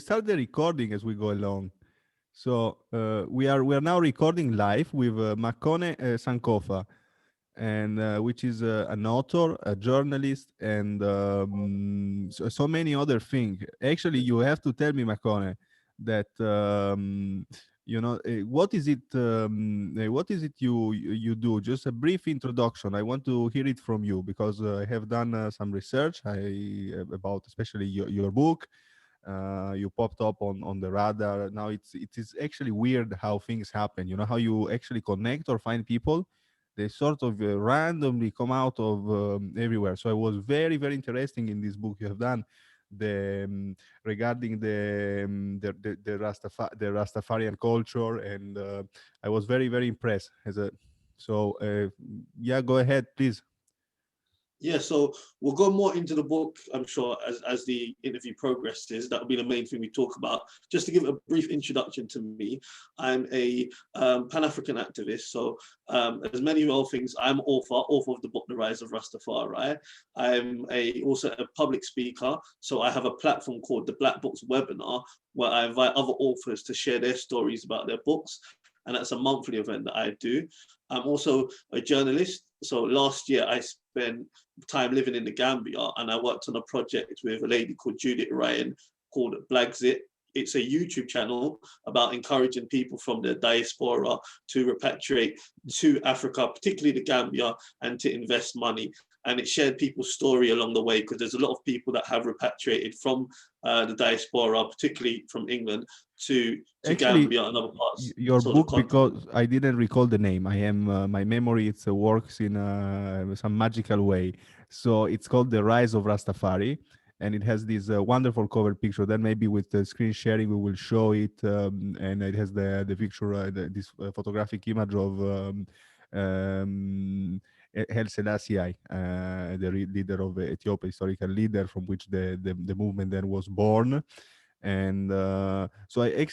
start the recording as we go along. So we are now recording live with Makonnen Sankofa, and which is an author, a journalist, and so many other things. Actually, you have to tell me, Makonnen, that what is it you do? Just a brief introduction. I want to hear it from you because I have done some research about especially your book. You popped up on the radar. Now it is actually weird how things happen. You know how you actually connect or find people. They sort of randomly come out of everywhere. So I was very very interesting in this book you have done, the regarding the Rastafarian culture, and I was very very impressed as a. So yeah, go ahead, please. Yeah, so we'll go more into the book, I'm sure, as the interview progresses. That'll be the main thing we talk about. Just to give a brief introduction to me, I'm a Pan-African activist. So as many other things, I'm author of the book, The Rise of Rastafari. I'm also a public speaker. So I have a platform called the Black Books Webinar, where I invite other authors to share their stories about their books. And that's a monthly event that I do. I'm also a journalist. So last year I spent time living in the Gambia, and I worked on a project with a lady called Judith Ryan called Blagzit. It's a YouTube channel about encouraging people from the diaspora to repatriate to Africa, particularly the Gambia, and to invest money. And it shared people's story along the way, because there's a lot of people that have repatriated from the diaspora, particularly from England, to Actually, Gambia and other parts. your So the book, continent. because I didn't recall the name. I am my memory. It works in some magical way. So it's called The Rise of Rastafari, and it has this wonderful cover picture. Then maybe with the screen sharing, we will show it, and it has the picture, this photographic image of Haile Selassie, the leader of Ethiopia, historical leader from which the movement then was born. And so I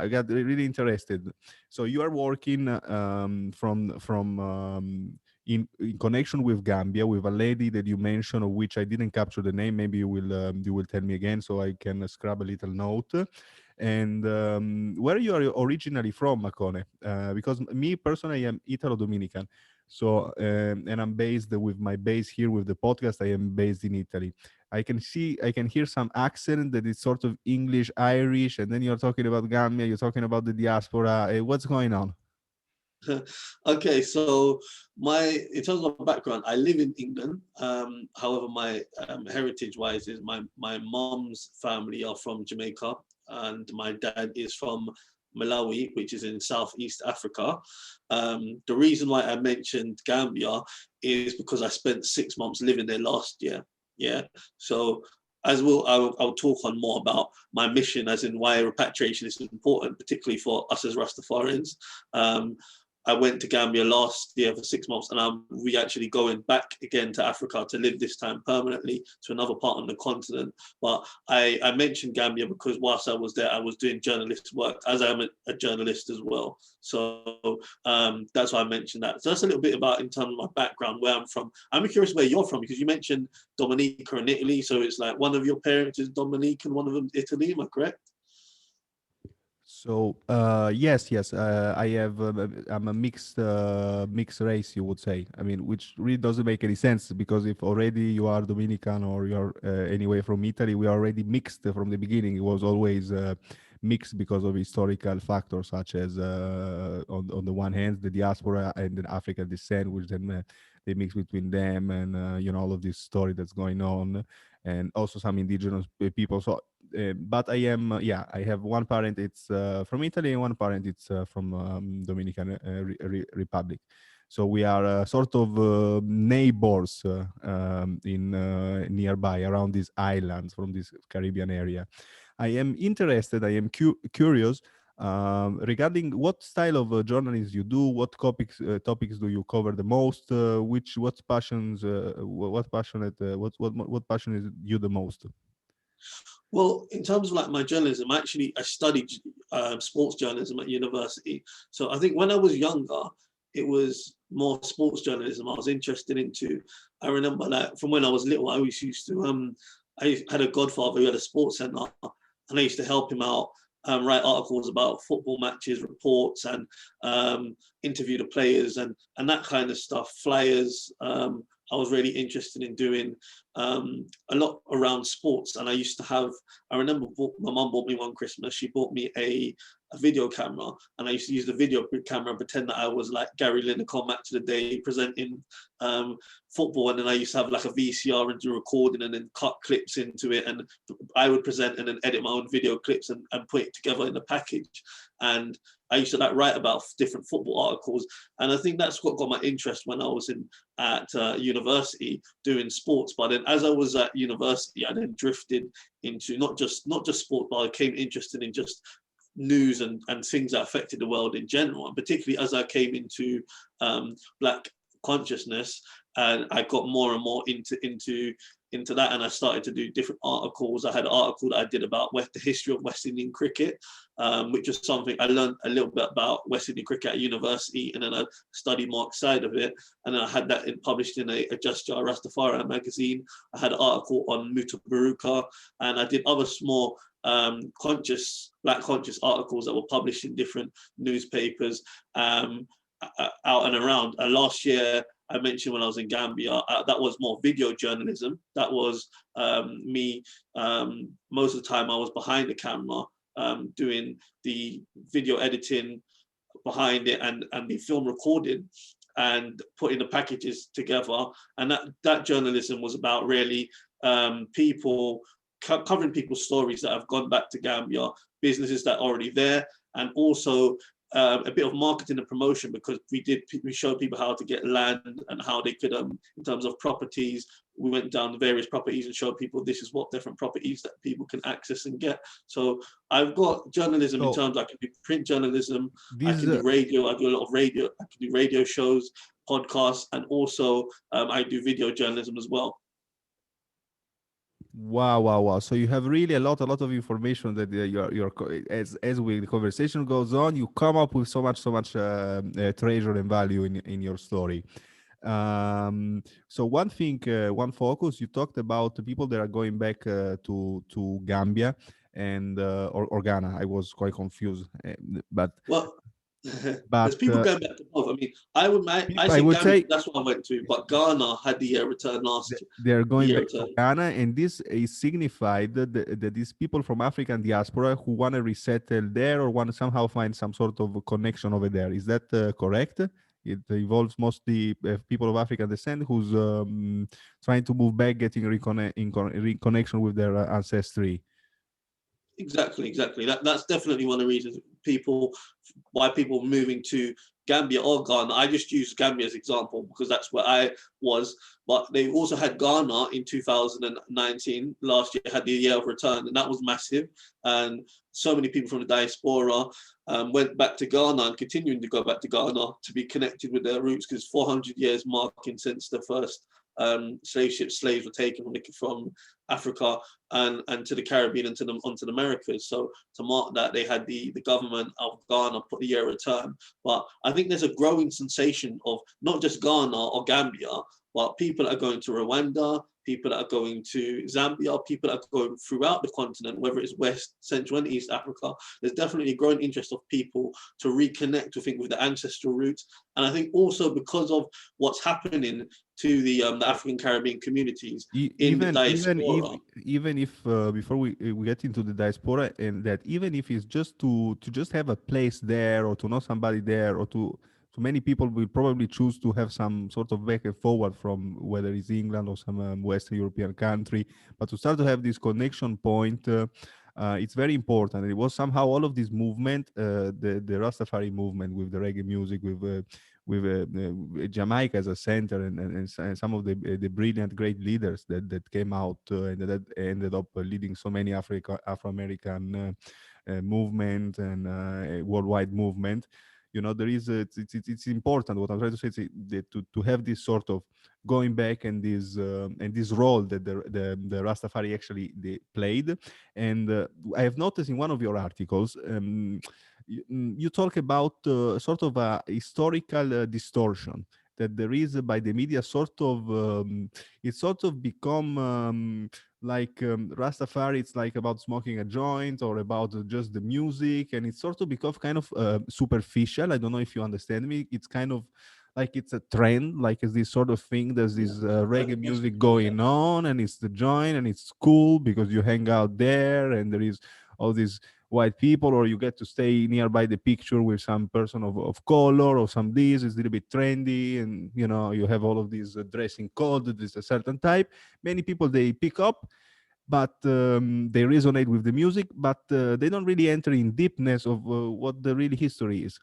got really interested. So you are working in connection with Gambia, with a lady that you mentioned, of which I didn't capture the name. Maybe you will tell me again so I can scrub a little note. And where you are originally from, Makone? Because me personally, I am Italo-Dominican. So and I'm based with my base here with the podcast. I am based in Italy. I can hear some accent that is sort of English, Irish, and then you're talking about Gambia, you're talking about the diaspora. What's going on? Okay, so in terms of my background, I live in England. However, my heritage-wise is my mom's family are from Jamaica, and my dad is from Malawi, which is in Southeast Africa. The reason why I mentioned Gambia is because I spent 6 months living there last year. Yeah, so I'll talk on more about my mission, as in why repatriation is important, particularly for us as Rastafarians. I went to Gambia last year for 6 months, and we actually going back again to Africa to live this time permanently to another part on the continent. But I mentioned Gambia because whilst I was there, I was doing journalist work, as I am a journalist as well. So that's why I mentioned that. So that's a little bit about in terms of my background, where I'm from. I'm curious where you're from, because you mentioned Dominica and Italy. So it's like one of your parents is Dominican, one of them Italy. Am I correct? So yes, I have. I'm a mixed race, you would say. I mean, which really doesn't make any sense because if already you are Dominican or you're anyway from Italy, we are already mixed from the beginning. It was always mixed because of historical factors such as on the one hand the diaspora and then African descent, which then they mix between them, and all of this story that's going on, and also some indigenous people. So but I am, I have one parent, it's from Italy, and one parent, it's from Dominican Republic. So we are sort of neighbors in nearby around these islands from this Caribbean area. I am interested, I am curious regarding what style of journalism you do, what topics do you cover the most, what passions, what passion is you the most? Well, in terms of like my journalism, I studied sports journalism at university. So I think when I was younger, it was more sports journalism I was interested into. I remember like from when I was little, I always used to, I had a godfather who had a sports center, and I used to help him out, write articles about football matches, reports, and interview the players and that kind of stuff, flyers. I was really interested in doing a lot around sports, and I used to have. I remember my mum bought me one Christmas. She bought me a video camera, and I used to use the video camera and pretend that I was like Gary Lineker Match of the Day presenting football, and then I used to have like a VCR and do recording and then cut clips into it, and I would present and then edit my own video clips and put it together in a package. And I used to like write about different football articles, and I think that's what got my interest when I was at university doing sports. But then as I was at university, I then drifted into not just sport, but I became interested in just news and things that affected the world in general, and particularly as I came into Black consciousness, and I got more and more into that, and I started to do different articles. I had an article that I did about the history of West Indian cricket, which was something I learned a little bit about West Indian cricket at university, and then I studied more outside of it, and then I had that published in a Just Rastafari magazine. I had an article on Muta Baruka, and I did other small Black conscious articles that were published in different newspapers out and around. Last year, I mentioned when I was in Gambia, that was more video journalism. That was me. Most of the time I was behind the camera, doing the video editing behind it and the film recording and putting the packages together. And that journalism was about really people, covering people's stories that have gone back to Gambia, businesses that are already there, and also a bit of marketing and promotion, because we showed people how to get land and how they could, in terms of properties, we went down the various properties and showed people this is what different properties that people can access and get. So I've got journalism in terms, I can do print journalism, I can do radio, I do a lot of radio, I can do radio shows, podcasts, and also I do video journalism as well. Wow. So you have really a lot of information that as the conversation goes on, you come up with so much treasure and value in your story. So one thing, one focus, you talked about the people that are going back to Gambia and or Ghana. I was quite confused, but well, there's people going back to both. I mean, I I say would Gambia, say that's what I went to, but Ghana had the return last they're going year. back to Ghana, and this is signified that these people from African diaspora who want to resettle there or want to somehow find some sort of connection over there. Is that correct? It involves mostly people of African descent who's trying to move back, getting reconnection with their ancestry. Exactly. That's definitely one of the reasons why people moving to Gambia or Ghana. I just use Gambia as an example because that's where I was. But they also had Ghana in 2019. Last year had the year of return, and that was massive. And so many people from the diaspora went back to Ghana and continuing to go back to Ghana to be connected with their roots, because 400 years marking since the first slaves were taken from Africa and to the Caribbean and onto the Americas. So to mark that, they had the government of Ghana put the year of return. But I think there's a growing sensation of not just Ghana or Gambia, but people are going to Rwanda, people that are going to Zambia, people that are going throughout the continent, whether it's West, Central and East Africa. There's definitely a growing interest of people to reconnect with the ancestral roots. And I think also because of what's happening to the African Caribbean communities in the diaspora. Even if before we get into the diaspora, and that even if it's just to just have a place there or to know somebody there, or to many people will probably choose to have some sort of back and forward from whether it's England or some Western European country, but to start to have this connection point, it's very important. And it was somehow all of this movement, the Rastafari movement, with the reggae music, with Jamaica as a center, and some of the brilliant, great leaders that came out and that ended up leading so many Afro-American movement and worldwide movement. There is it's important. What I'm trying to say is that to have this sort of going back and this role that the Rastafari actually they played. And I have noticed in one of your articles, you talk about sort of a historical distortion, that there is by the media sort of it's sort of become like Rastafari. It's like about smoking a joint or about just the music, and it's sort of become kind of superficial. I don't know if you understand me. It's kind of like it's a trend, like it's this sort of thing. There's Yeah, this I reggae get what you music mean. Yeah. going on, and it's the joint, and it's cool because you hang out there, and there is all these white people, or you get to stay nearby the picture with some person of color or some this is a little bit trendy, and you know you have all of these dressing code that is a certain type. Many people they pick up, but they resonate with the music, but they don't really enter in deepness of what the real history is,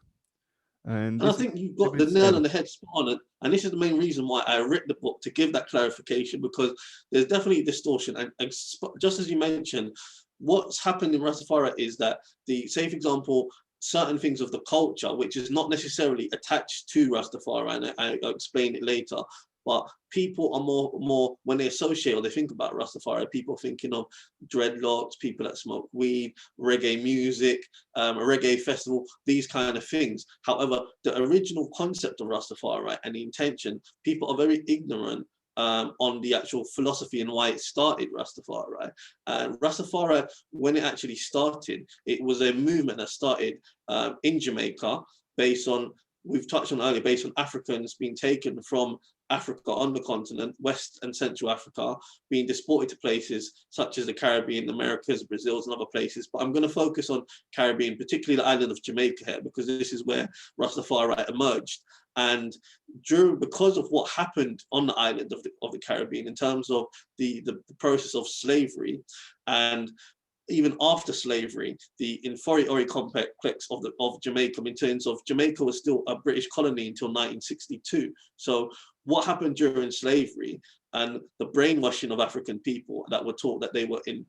and And I this is think you've a got bit the nail sad. on the head spot on it. And this is the main reason why I read the book, to give that clarification, because there's definitely distortion. And just as you mentioned, what's happened in Rastafari is that say, for example, certain things of the culture, which is not necessarily attached to Rastafari, and I'll explain it later, but people are more when they associate or they think about Rastafari, people thinking of dreadlocks, people that smoke weed, reggae music, a reggae festival, these kind of things. However, the original concept of Rastafari and the intention, people are very ignorant on the actual philosophy and why it started Rastafari. And Rastafari, when it actually started, it was a movement that started in Jamaica based on, we've touched on earlier, based on Africans being taken from Africa on the continent, West and Central Africa, being disported to places such as the Caribbean, Americas, Brazils, and other places. But I'm going to focus on Caribbean, particularly the island of Jamaica here, because this is where Rastafari emerged. And because of what happened on the island of the Caribbean in terms of the process of slavery, and even after slavery, the inferiority complex of Jamaica, in terms of Jamaica was still a British colony until 1962. So what happened during slavery and the brainwashing of African people that were taught that they were in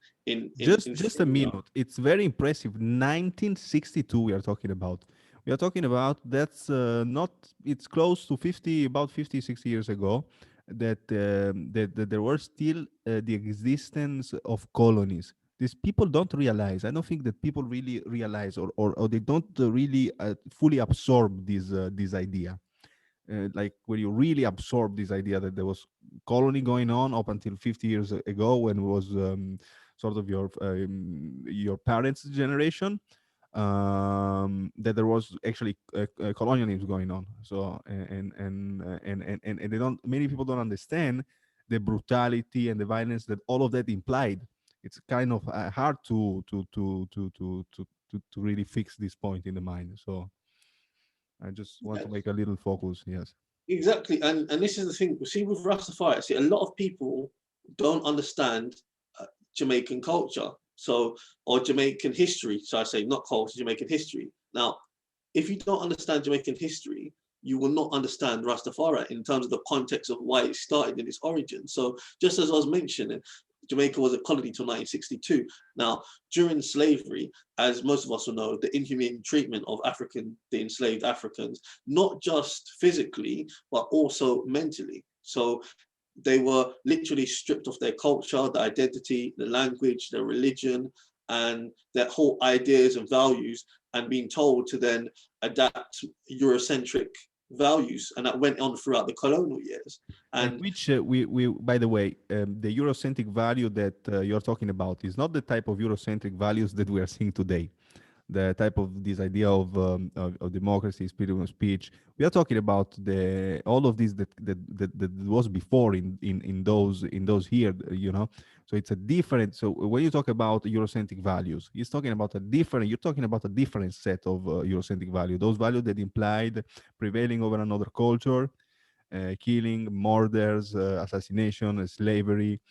Just a inferior. minute. It's very impressive. 1962 we are talking about. We are talking about that's not it's close to 50 about 50 60 years ago that that there were still the existence of colonies. These people don't realize. I don't think that people really realize or they don't really fully absorb this idea. Like when you really absorb this idea that there was colony going on up until 50 years ago when it was sort of your parents' generation, that there was actually colonialism going on. So and they don't many people don't understand the brutality and the violence that all of that implied. It's kind of hard to really fix this point in the mind. So I just want to make a little focus. Yes. Exactly, and this is the thing. See, with Rastafari, see, a lot of people don't understand Jamaican culture, so or Jamaican history. So I say not culture, Jamaican history. Now, if you don't understand Jamaican history, you will not understand Rastafari in terms of the context of why it started in its origin. So just as I was mentioning, Jamaica was a colony till 1962. Now, during slavery, as most of us will know, the inhumane treatment of the enslaved Africans, not just physically, but also mentally. So they were literally stripped of their culture, their identity, their language, their religion, and their whole ideas and values, and being told to then adapt Eurocentric values. And that went on throughout the colonial years. Like And which we by the way, the Eurocentric value that you're talking about is not the type of Eurocentric values that we are seeing today. The type of this idea of democracy, freedom of speech. We are talking about the all of these that was before in those here, you know. So it's a different. So when you talk about Eurocentric values, he's talking about a different. You're talking about a different set of Eurocentric value. Those values that implied prevailing over another culture, killing, murders, assassination, slavery,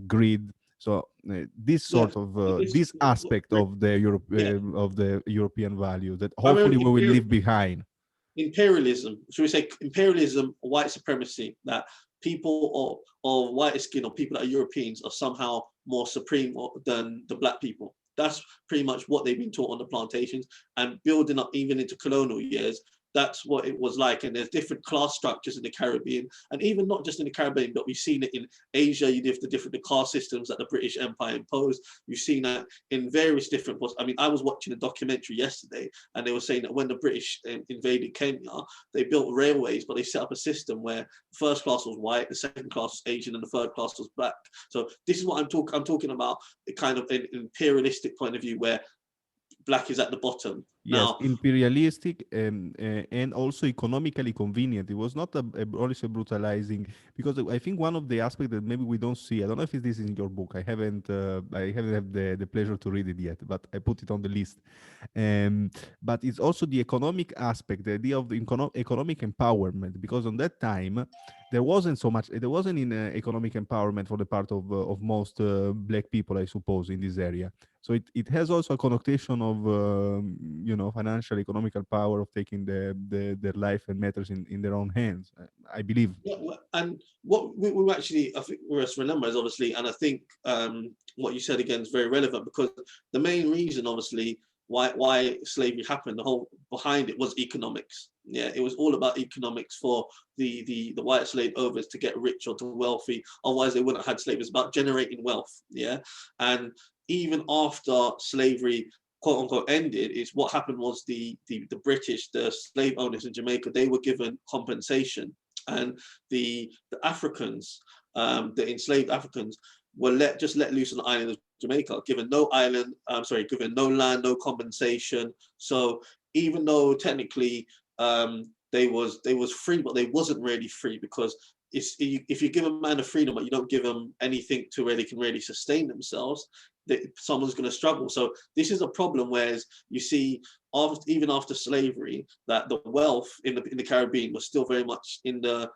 greed. So this yeah, sort of it's this aspect of the yeah, of the European value that hopefully primarily we will leave behind. imperialism, should we say imperialism, white supremacy, that people of white skin or people that are Europeans are somehow more supreme than the black people. That's pretty much what they've been taught on the plantations, and building up even into colonial years. that's what it was like. And there's different class structures in the Caribbean, and even not just in the Caribbean, but we've seen it in Asia. You have the different caste systems that the British Empire imposed. You've seen that in various different parts. I mean, I was watching a documentary yesterday, and they were saying that when the British invaded Kenya, they built railways, but they set up a system where the first class was white, the second class was Asian, and the third class was black. So this is what I'm talking about, the kind of an imperialistic point of view where black is at the bottom. Yes, Now, imperialistic and also economically convenient. It was not honestly brutalizing, because I think one of the aspects that maybe we don't see. I don't know if this is in your book. I haven't had the pleasure to read it yet, but I put it on the list. Um, but it's also the economic aspect, the idea of the economic empowerment, because on that time there wasn't so much. There wasn't in economic empowerment for the part of most black people, I suppose, in this area. So it has also a connotation of financial economical power of taking their life and matters in their own hands. I believe. yeah, and what we actually, I think we must remember is obviously, and I think what you said again is very relevant, because the main reason, obviously, why slavery happened, the whole behind it was economics. Yeah, it was all about economics for the white slave owners to get rich or to wealthy. Otherwise, they wouldn't have had slavery. It's about generating wealth. Yeah, and even after slavery, quote unquote, ended, is what happened was the British, the slave owners in Jamaica, they were given compensation, and the Africans, the enslaved Africans, were let loose on the island of Jamaica, given no given no land, no compensation. So even though technically they was free, but they wasn't really free, because if you give a man a freedom but you don't give them anything to where they can really sustain themselves, that someone's going to struggle. So this is a problem, whereas you see even after slavery, that the wealth in the Caribbean was still very much in the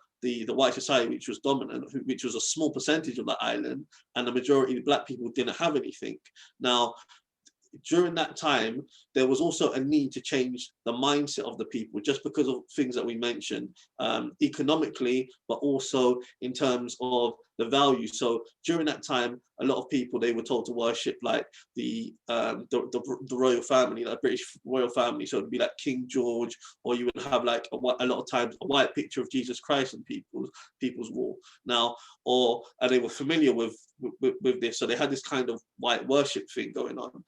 white society, which was dominant, which was a small percentage of the island, and the majority of black people didn't have anything. Now, during that time, there was also a need to change the mindset of the people, just because of things that we mentioned, economically, but also in terms of the value. So during that time, a lot of people, they were told to worship like the royal family, like British royal family. So it'd be like King George, or you would have like a lot of times a white picture of Jesus Christ on people's wall. Now, and they were familiar with this, so they had this kind of white worship thing going on.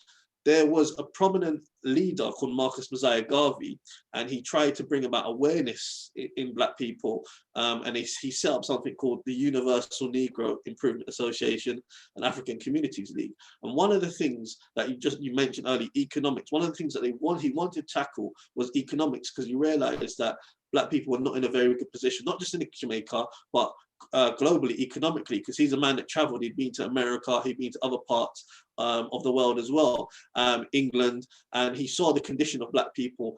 There was a prominent leader called Marcus Mosiah Garvey, and he tried to bring about awareness in black people, and he set up something called the Universal Negro Improvement Association and African Communities League. And one of the things that you mentioned earlier, economics, one of the things that he wanted to tackle was economics, because you realize that black people were not in a very good position, not just in Jamaica, but globally, economically, because he's a man that traveled. He'd been to America, he'd been to other parts of the world as well, England, and he saw the condition of black people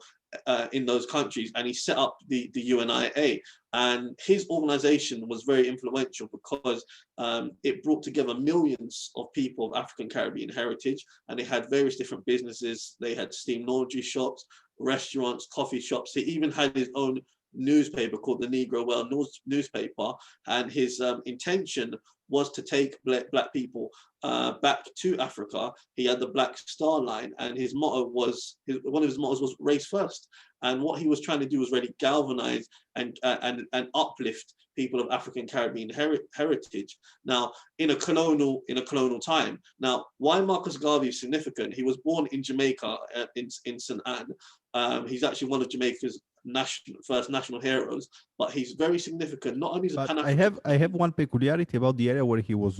in those countries, and he set up the UNIA. And his organization was very influential, because it brought together millions of people of African Caribbean heritage, and they had various different businesses. They had steam laundry shops, restaurants, coffee shops. He even had his own newspaper called the Negro World newspaper, and his intention was to take black people back to Africa. He had the Black Star Line, and his motto was, one of his mottos was race first. And what he was trying to do was really galvanize and uplift people of African Caribbean heritage. Now, in a colonial time. Now, why Marcus Garvey is significant? He was born in Jamaica, in St. Anne. He's actually one of Jamaica's first national heroes, but he's very significant, not only as a But Pan-African. I have one peculiarity about the area where he was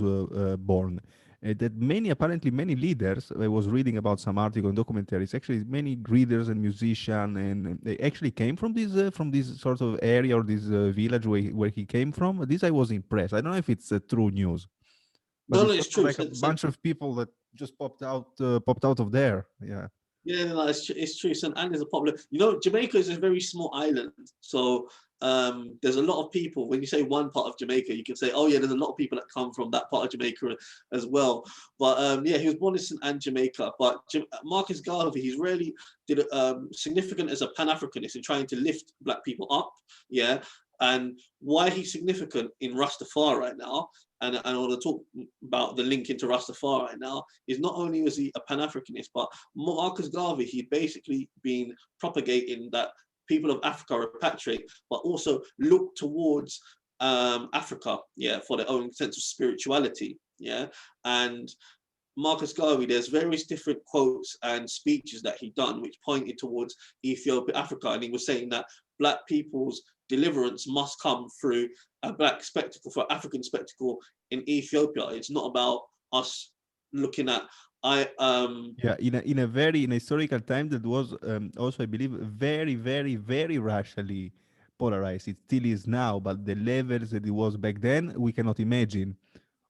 born. That apparently many leaders, I was reading about some article and documentaries, actually many readers and musicians, and they actually came from this sort of area, or this village where he came from. This I was impressed. I don't know if it's true news, but No, it's no, sort it's of true. like a bunch of people that just popped out of there. Yeah. Yeah, no, it's true. St. Anne is a popular. Jamaica is a very small island, so there's a lot of people. When you say one part of Jamaica, you can say, oh yeah, there's a lot of people that come from that part of Jamaica as well. But yeah, he was born in St. Anne, Jamaica. But Marcus Garvey, he's really significant as a Pan-Africanist in trying to lift black people up. Yeah. And why he's significant in Rastafari right now, and I want to talk about the link into Rastafari right now, is not only was he a Pan-Africanist, but Marcus Garvey, he'd basically been propagating that people of Africa repatriate, but also look towards Africa, yeah, for their own sense of spirituality, yeah. And Marcus Garvey, there's various different quotes and speeches that he done which pointed towards Ethiopia, Africa, and he was saying that black people's deliverance must come through a black spectacle, for African spectacle in Ethiopia. It's not about us looking at Yeah, in a historical time that was also, I believe, very, very, very racially polarized. It still is now, but the levels that it was back then, we cannot imagine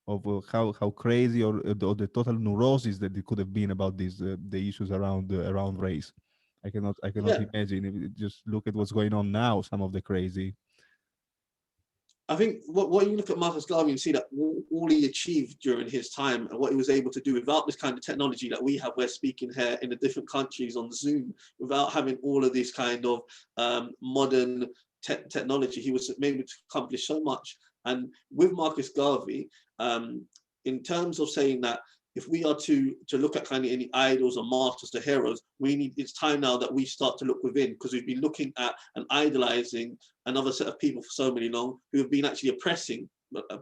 of how crazy or the total neurosis that it could have been about these the issues around race. I cannot yeah. imagine. If you just look at what's going on now. Some of the crazy. I think what you look at Marcus Garvey and see that all he achieved during his time and what he was able to do without this kind of technology that we have, we're speaking here in the different countries on Zoom, without having all of this kind of modern technology, he was able to accomplish so much. And with Marcus Garvey, in terms of saying that if we are to look at kind of any idols or masters or heroes, it's time now that we start to look within, because we've been looking at and idolizing another set of people for so many long who have been actually oppressing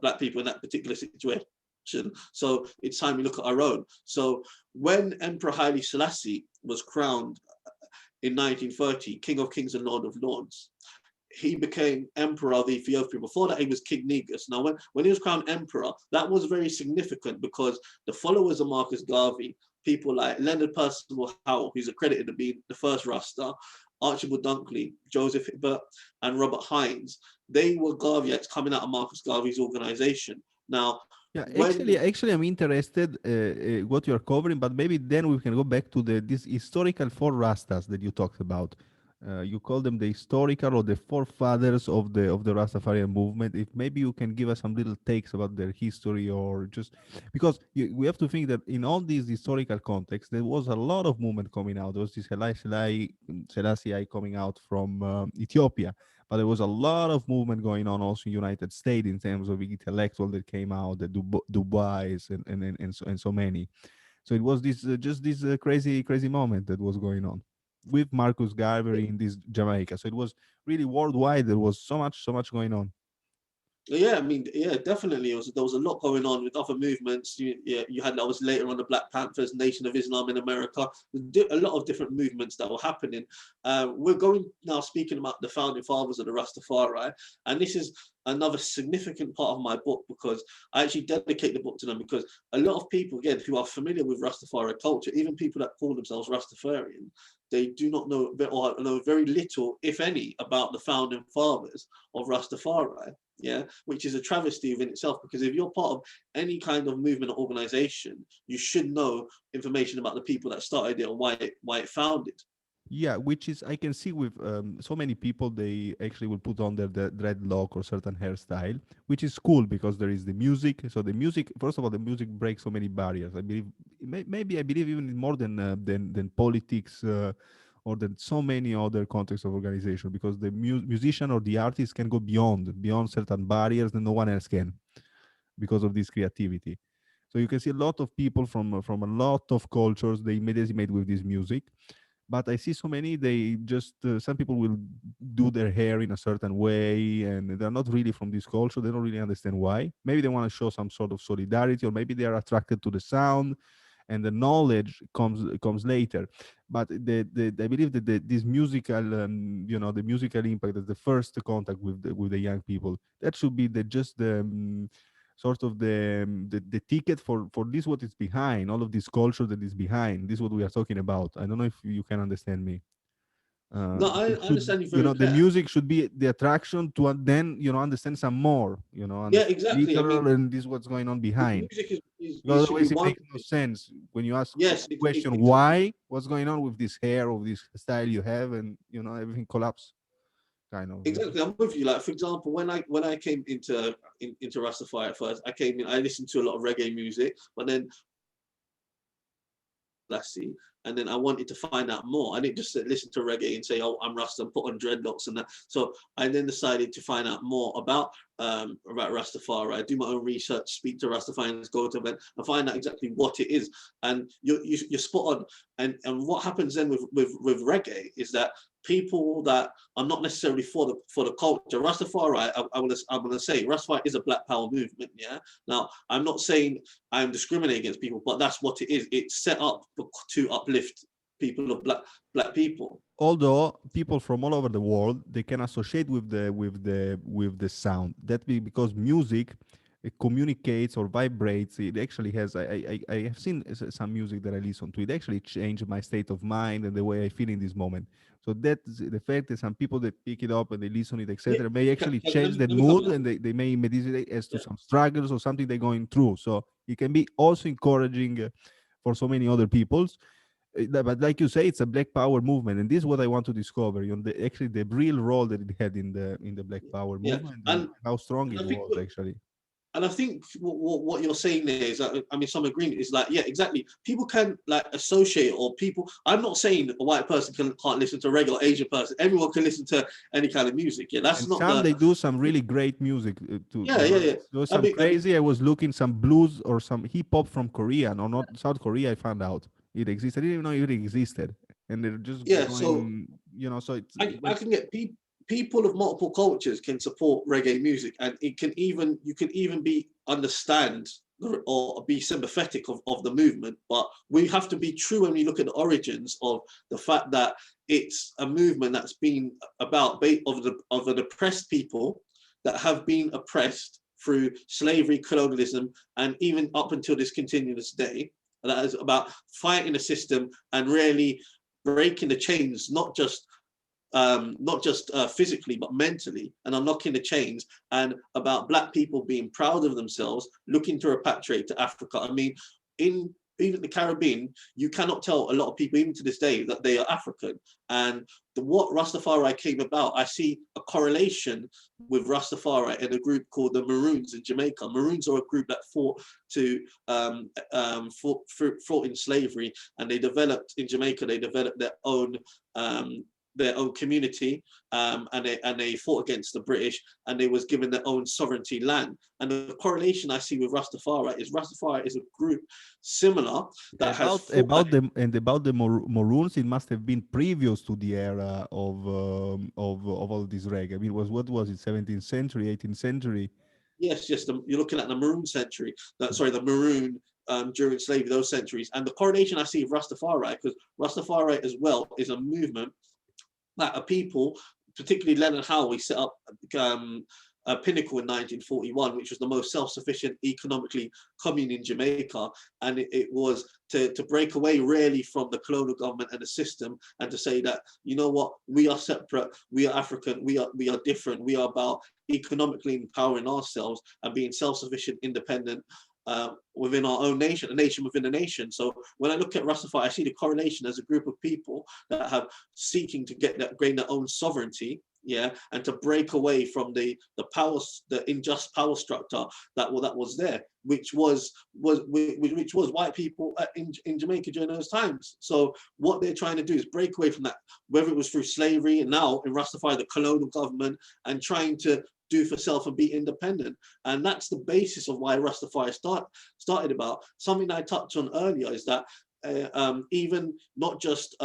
black people in that particular situation. So it's time we look at our own. So when Emperor Haile Selassie was crowned in 1930, King of Kings and Lord of Lords, he became emperor of Ethiopia. Before that, he was King Negus. Now, when he was crowned emperor, that was very significant because the followers of Marcus Garvey, people like Leonard Percival Howell, who's accredited to be the first Rasta, Archibald Dunkley, Joseph Hibbert, and Robert Hines, they were Garveyites coming out of Marcus Garvey's organization. Now, Yeah, when I'm interested what you're covering, but maybe then we can go back to this historical four Rastas that you talked about. You call them the historical or the forefathers of the Rastafarian movement. If maybe you can give us some little takes about their history, or just because we have to think that in all these historical contexts, there was a lot of movement coming out. There was this Selassie coming out from Ethiopia, but there was a lot of movement going on also in United States in terms of intellectual that came out, the Dubois and so many. So it was this just this crazy moment that was going on with Marcus Garvey in this Jamaica. So it was really worldwide. There was so much going on. Yeah, I mean, yeah, definitely. There was a lot going on with other movements. You had, obviously, later on the Black Panthers, Nation of Islam in America. A lot of different movements that were happening. We're going now speaking about the founding fathers of the Rastafari, and this is another significant part of my book because I actually dedicate the book to them, because a lot of people, again, who are familiar with Rastafari culture, even people that call themselves Rastafarian, they do not know or know very little, if any, about the founding fathers of Rastafari. Yeah, which is a travesty within itself, because if you're part of any kind of movement or organization, you should know information about the people that started it and why it founded. Yeah, which is I can see with so many people they actually will put on their dreadlock or certain hairstyle, which is cool because there is the music. So the music, first of all, the music breaks so many barriers. I believe maybe I believe even more than politics. Or than so many other contexts of organization, because the musician or the artist can go beyond certain barriers that no one else can, because of this creativity. So you can see a lot of people from a lot of cultures they immediately made with this music. But I see so many they just some people will do their hair in a certain way, and they're not really from this culture. They don't really understand why. Maybe they want to show some sort of solidarity, or maybe they are attracted to the sound, and the knowledge comes later. But I believe that this musical the musical impact is the first contact with the young people. That should be the sort of the ticket for this, what is behind all of this culture that is behind this, what we are talking about. I don't know if you can understand me. No, I It should, understand you very the clear. music should be the attraction to then understand some more, Yeah, understand exactly. I literal mean, and this what's going on behind. music Because should be otherwise, it one makes no thing. sense when you ask Yes, question why, what's going on with this hair or this style you have, and everything collapse, kind of. exactly. I'm with you. Like, for example, when I came into Rastafari at first, I listened to a lot of reggae music, but then Lassie, and then I wanted to find out more. I didn't just listen to reggae and say, "Oh, I'm Rasta," and put on dreadlocks and that. So I then decided to find out more about Rastafari. I do my own research, speak to Rastafarians, go to event, and find out exactly what it is. And you're spot on. And what happens then with reggae is that people that are not necessarily for the culture, Rastafari, I'm gonna say Rastafari is a Black Power movement. Yeah. Now I'm not saying I'm discriminating against people, but that's what it is. It's set up to uplift people of black people. Although people from all over the world, they can associate with the sound. That be because music, it communicates or vibrates. It actually has. I have seen some music that I listen to. It actually changed my state of mind and the way I feel in this moment. So that's the fact that some people that pick it up and they listen to it, Yeah. etc., may actually change the Let me come mood, back. and they may meditate as to Yeah. some struggles or something they're going through. So it can be also encouraging for so many other people. But like you say, it's a Black Power movement, and this is what I want to discover. Actually the real role that it had in the Black Power Yeah. movement, and And how strong and it I think was actually. and I think what you're saying there is that, I mean, some agreement is like, yeah, exactly. People can like associate, or people. I'm not saying a white person can't listen to a regular Asian person. Everyone can listen to any kind of music. Yeah, that's And not some the. they do some really great music too. Yeah, yeah, yeah. There was I some mean, crazy. I was looking some blues or some hip hop from Korea, no, not South Korea. I found out it existed. I didn't even know it existed, and they're just yeah. So going, So it's I can get people of multiple cultures can support reggae music, and you can even be understand or be sympathetic of the movement. But we have to be true when we look at the origins of the fact that it's a movement that's been about of an oppressed people that have been oppressed through slavery, colonialism, and even up until this continuous day. That is about fighting the system and really breaking the chains, not just physically, but mentally, and unlocking the chains, and about Black people being proud of themselves, looking to repatriate to Africa. I mean, in even the Caribbean, you cannot tell a lot of people, even to this day, that they are African. And what Rastafari came about, I see a correlation with Rastafari in a group called the Maroons in Jamaica. Maroons are a group that fought in slavery, and they developed in Jamaica. They developed their own community, and they fought against the British, and they was given their own sovereignty land. And the correlation I see with Rastafari is a group similar that has fought about the Maroons. It must have been previous to the era of all this reggae. I mean, what was it? 17th century, 18th century. yes, yes, you're looking at the Maroon century, the Maroon during slavery, those centuries. And the correlation I see with Rastafari, because Rastafari as well is a movement that a people, particularly Leonard Howe, set up a pinnacle in 1941, which was the most self-sufficient economically commune in Jamaica. And it was to break away really from the colonial government and the system, and to say that, you know what, we are separate, we are African, we are different, we are about economically empowering ourselves and being self-sufficient, independent, within our own nation, a nation within a nation. So when I look at Rastafari, I see the correlation as a group of people that have seeking to gain their own sovereignty, yeah, and to break away from the unjust power structure that was there, which was white people in Jamaica during those times. So what they're trying to do is break away from that, whether it was through slavery and now in Rastafari, the colonial government, and trying to do for self and be independent. And that's the basis of why Rastafari started about. Something I touched on earlier is that even not just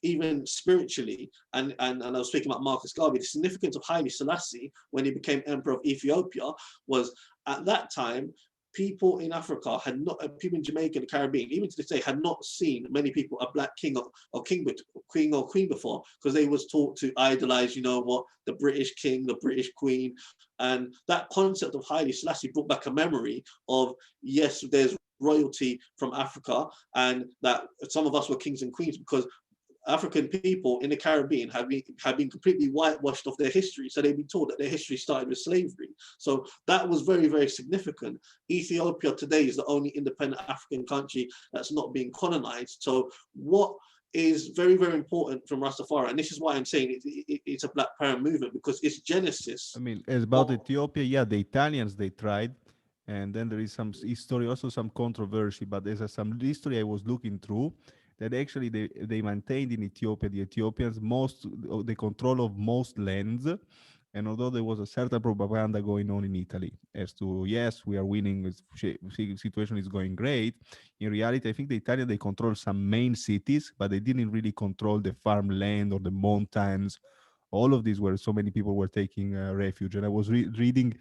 even spiritually, and I was speaking about Marcus Garvey, the significance of Haile Selassie when he became Emperor of Ethiopia was, at that time, people in Africa had not, people in Jamaica and the Caribbean, even to this day, had not seen many people a Black king or queen before, because they was taught to idolize, you know what, the British king, the British queen. And that concept of Haile Selassie brought back a memory of, yes, there's royalty from Africa, and that some of us were kings and queens because African people in the Caribbean have been completely whitewashed of their history. So they've been told that their history started with slavery. So that was very, very significant. Ethiopia today is the only independent African country that's not being colonized. So what is very, very important from Rastafari, and this is why I'm saying it's a Black Power movement, because its I genesis. mean, as about Ethiopia, yeah, the Italians they tried, and then there is some history, also some controversy. But there's some history I was looking through. that actually they maintained in Ethiopia, the Ethiopians, most the control of most lands. And although there was a certain propaganda going on in Italy as to, yes, we are winning, situation is going great, in reality, I think the Italians, they control some main cities, but they didn't really control the farmland or the mountains, all of these where so many people were taking refuge. And I was reading,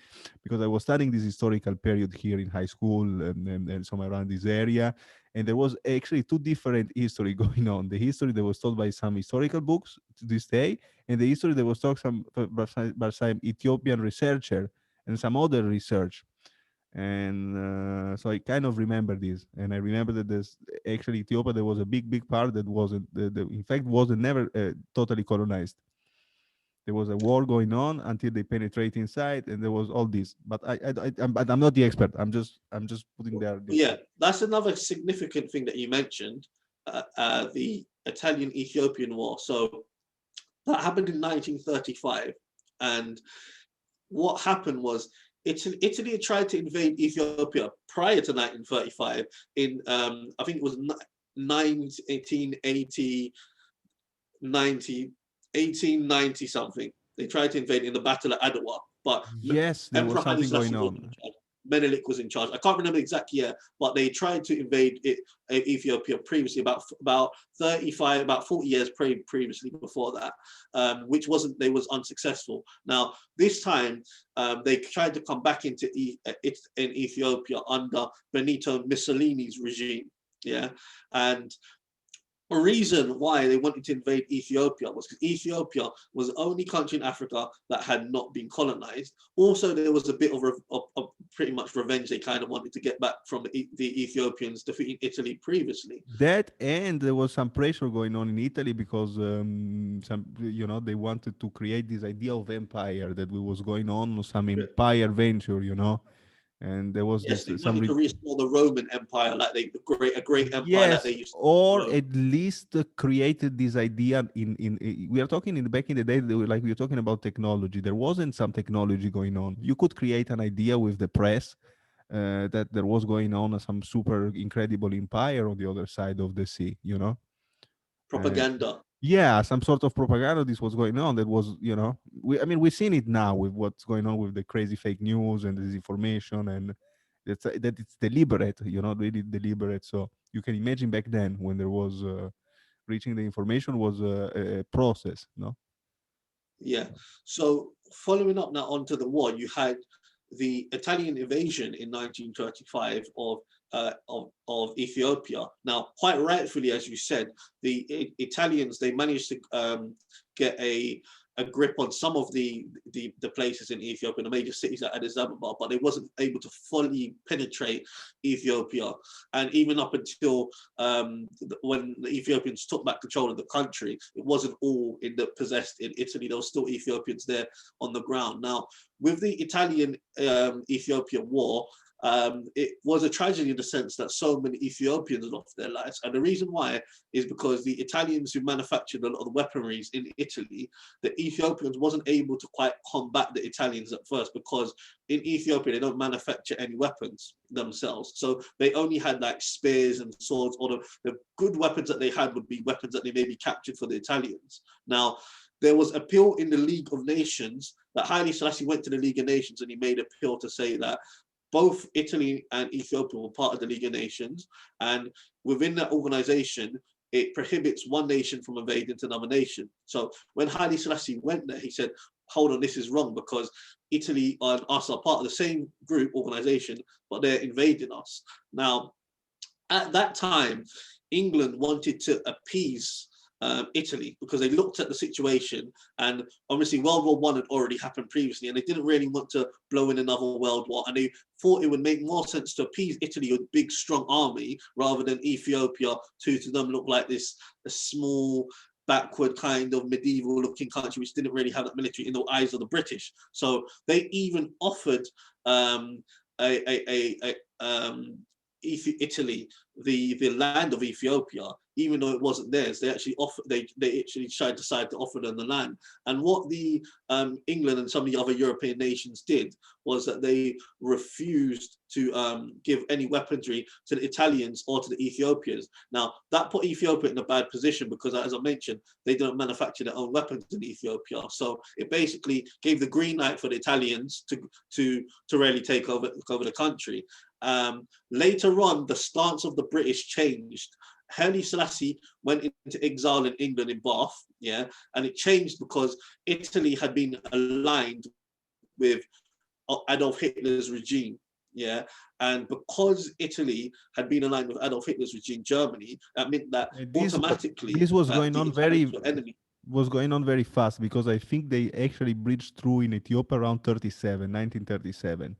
because I was studying this historical period here in high school, and somewhere around this area, and there was actually two different history going on: the history that was told by some historical books to this day, and the history that was talked by some Ethiopian researcher and some other research. And so I kind of remember this, and I remember that there's actually Ethiopia, there was a big part that wasn't in fact wasn't never totally colonized. There was a war going on until they penetrate inside, and there was all this. But I'm not the expert. I'm just putting there the Yeah, that's another significant thing that you mentioned, the Italian Ethiopian War. So that happened in 1935, and what happened was Italy had tried to invade Ethiopia prior to 1935 in I think it was 1880, 1890 something. They tried to invade in the Battle of Adwa, but yes, there was Emperor Haile something going Selassie was in on. charge. Menelik was in charge. I can't remember the exact year, but they tried to invade Ethiopia previously, about 35, about 40 years previously before that, which they was unsuccessful. Now this time they tried to come back into in Ethiopia under Benito Mussolini's regime. Yeah, and a reason why they wanted to invade Ethiopia was because Ethiopia was the only country in Africa that had not been colonized. Also, there was a bit of pretty much revenge they kind of wanted to get back from the Ethiopians defeating Italy previously. That, and there was some pressure going on in Italy because some, they wanted to create this idea of empire that was going on, some empire venture, and there was Yes, this they some wanted to restore the Roman Empire, like a great empire like yes, they used to or Rome. at least created this idea we are talking in back in the day, like we were talking about technology. There wasn't some technology going on. You could create an idea with the press that there was going on some super incredible empire on the other side of the sea. Uh, Propaganda. yeah, some sort of propaganda. This was going on. That was, I mean, we've seen it now with what's going on with the crazy fake news and disinformation, and that it's deliberate, really deliberate. So you can imagine back then when there was reaching the information was a process, no? Yeah. So following up now onto the war, you had the Italian invasion in 1935 of Ethiopia. Now, quite rightfully, as you said, the Italians, they managed to get a grip on some of the places in Ethiopia, the major cities like Addis Ababa, but they wasn't able to fully penetrate Ethiopia. And even up until when the Ethiopians took back control of the country, it wasn't all possessed in Italy. There was still Ethiopians there on the ground. Now, with the Italian Ethiopian War, it was a tragedy in the sense that so many Ethiopians lost their lives. And the reason why is because the Italians who manufactured a lot of the weaponries in Italy, the Ethiopians wasn't able to quite combat the Italians at first, because in Ethiopia, they don't manufacture any weapons themselves. So they only had like spears and swords, or the good weapons that they had would be weapons that they maybe captured for the Italians. Now, there was appeal in the League of Nations that Haile Selassie went to the League of Nations and he made appeal to say that both Italy and Ethiopia were part of the League of Nations, and within that organization, it prohibits one nation from invading to another nation. So when Haile Selassie went there, he said, hold on, this is wrong, because Italy and us are part of the same group organization, but they're invading us. Now, at that time, England wanted to appease Italy, because they looked at the situation, and obviously World War One had already happened previously, and they didn't really want to blow in another world war, and they thought it would make more sense to appease Italy with a big strong army rather than Ethiopia, to them look like this a small backward kind of medieval looking country which didn't really have that military in the eyes of the British. So they even offered a Italy, the land of Ethiopia, even though it wasn't theirs, they actually decided to offer them the land. And what the England and some of the other European nations did was that they refused to give any weaponry to the Italians or to the Ethiopians. Now that put Ethiopia in a bad position because, as I mentioned, they don't manufacture their own weapons in Ethiopia. So it basically gave the green light for the Italians to really take over the country. Later on, the stance of the British changed. Haile Selassie went into exile in England in Bath, yeah, and it changed because Italy had been aligned with Adolf Hitler's regime, yeah, and because Italy had been aligned with Adolf Hitler's regime, Germany, that meant that And automatically this was that going the on Italians were enemy. very fast because I think they actually breached through in Ethiopia around 1937.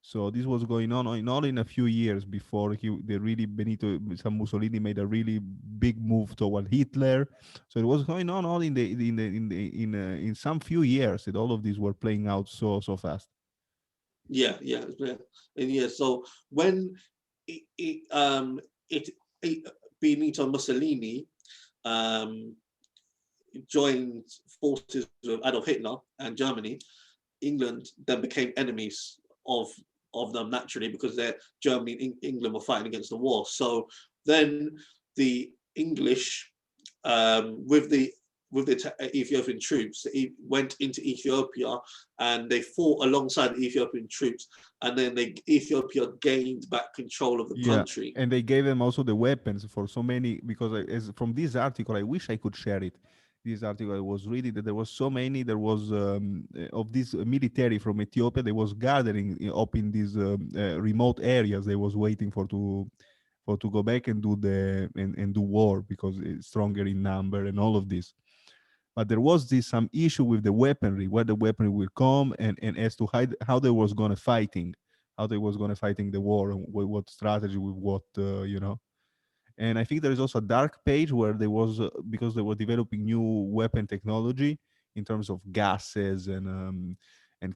So this was going on all in a few years before they really Benito some Mussolini made a really big move toward Hitler. So it was going on all in some few years that all of these were playing out so fast. Yeah. And yeah, so when it, it um it, it Benito Mussolini um joined forces with Adolf Hitler and Germany, England then became enemies of them naturally because Germany and England were fighting against the war. So then the English, with the Ethiopian troops, went into Ethiopia and they fought alongside the Ethiopian troops, and then Ethiopia gained back control of the Yeah, country. and they gave them also the weapons for so many because as from this article, I wish I could share it. This article I was reading that there was so many. There was of this military from Ethiopia. They was gathering up in these remote areas. They was waiting to go back and do and do war because it's stronger in number and all of this. But there was this some issue with the weaponry, where the weaponry will come, and as to how they was gonna fighting, how they was gonna fighting the war, and what strategy with what And I think there is also a dark page where there was because they were developing new weapon technology in terms of gases and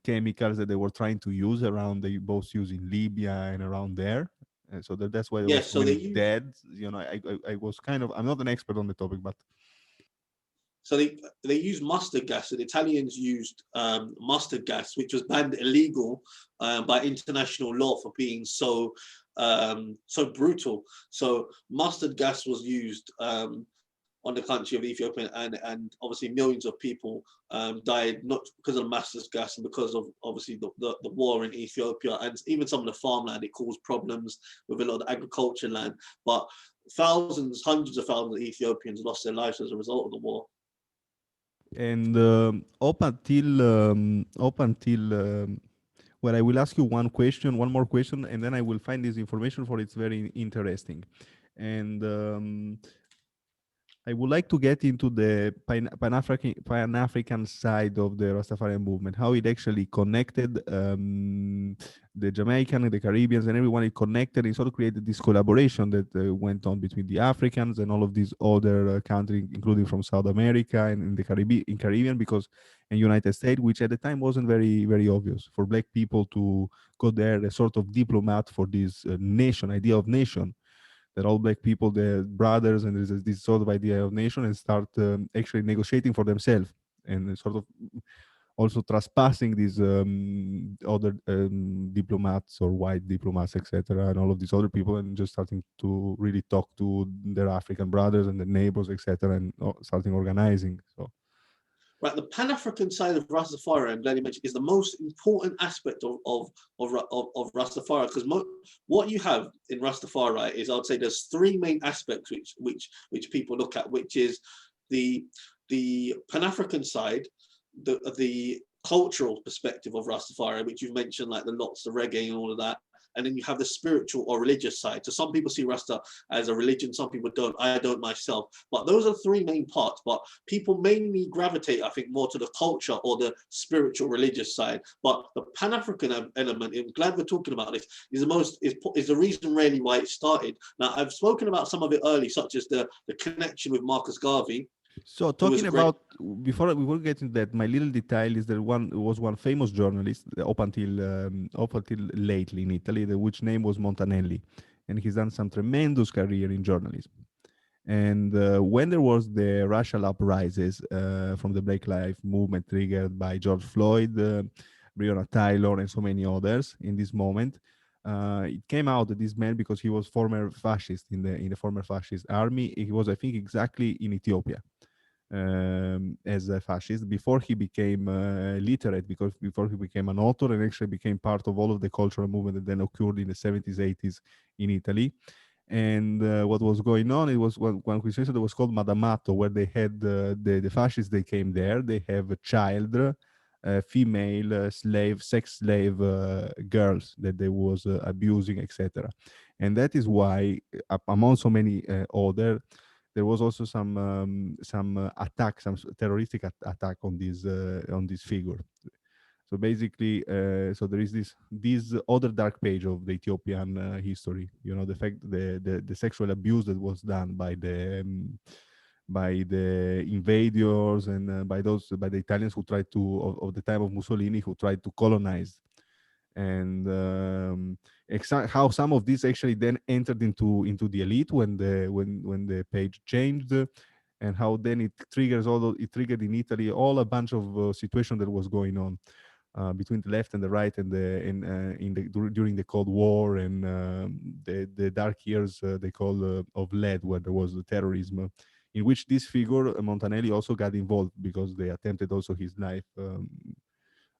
chemicals that they were trying to use around. They both use in Libya and around there. And so that's why there was Yes, so so they many used dead. I was kind of, I'm not an expert on the topic, but So they used mustard gas. So the Italians used mustard gas, which was banned illegal by international law for being so brutal. So mustard gas was used on the country of Ethiopia, and obviously millions of people died not because of mustard gas and because of obviously the war in Ethiopia, and even some of the farmland. It caused problems with a lot of the agriculture land, but thousands, hundreds of thousands of Ethiopians lost their lives as a result of the war. and up until well, I will ask you one more question, and then I will find this information for it's very interesting. And I would like to get into the Pan-African side of the Rastafarian movement, how it actually connected the Jamaican and the Caribbeans and everyone. It connected and sort of created this collaboration that went on between the Africans and all of these other countries, including from South America and in the Caribbean, because in United States, which at the time wasn't very obvious for Black people to go there, a sort of diplomat for this nation idea of nation, that all Black people, they're brothers, and there's this sort of idea of nation, and start actually negotiating for themselves, and sort of also trespassing these other diplomats or white diplomats, etc., and all of these other people, and just starting to really talk to their African brothers and their neighbors, etc., and starting organizing. So Right, the Pan-African side of Rastafari, I'm glad you mentioned, is the most important aspect of Rastafari, because what you have in Rastafari is, I would say, there's three main aspects which people look at, which is the Pan-African side, the cultural perspective of Rastafari, which you've mentioned, like the lots, the reggae, and all of that. And then you have the spiritual or religious side. So some people see Rasta as a religion, some people don't. I don't myself. But those are three main parts. But people mainly gravitate, I think, more to the culture or the spiritual religious side. But the Pan-African element, I'm glad we're talking about this, is the reason really why it started. Now, I've spoken about some of it early, such as the connection with Marcus Garvey, So who was talking a great. about before we will get into that, my little detail is that one famous journalist up until lately in Italy, which name was Montanelli. and he's done some tremendous career in journalism. And when there was the racial uprisings from the Black Lives Movement triggered by George Floyd, Breonna Taylor, and so many others in this moment, it came out that this man, because he was former fascist in the former fascist army, he was, I think, exactly in Ethiopia as a fascist before he became literate, because before he became an author and actually became part of all of the cultural movement that then occurred in the 70s, 80s in Italy. And what was going on, it was one situation that was called Madamato, where they had the fascists, they came there, they have a child, female slave, sex slave girls that they was abusing, etc. And that is why, among so many other, there was also some attack, some terroristic attack on this figure. So basically, so there is this other dark page of the Ethiopian history. You know, the fact the sexual abuse that was done by the invaders and by the Italians who tried to of the time of Mussolini, who tried to colonize, and how some of this actually then entered into the elite when the page changed, and how then it triggered in Italy all a bunch of situation that was going on between the left and the right, and during the Cold War, and the dark years they call of lead, where there was the terrorism, in which this figure Montanelli also got involved, because they attempted also his life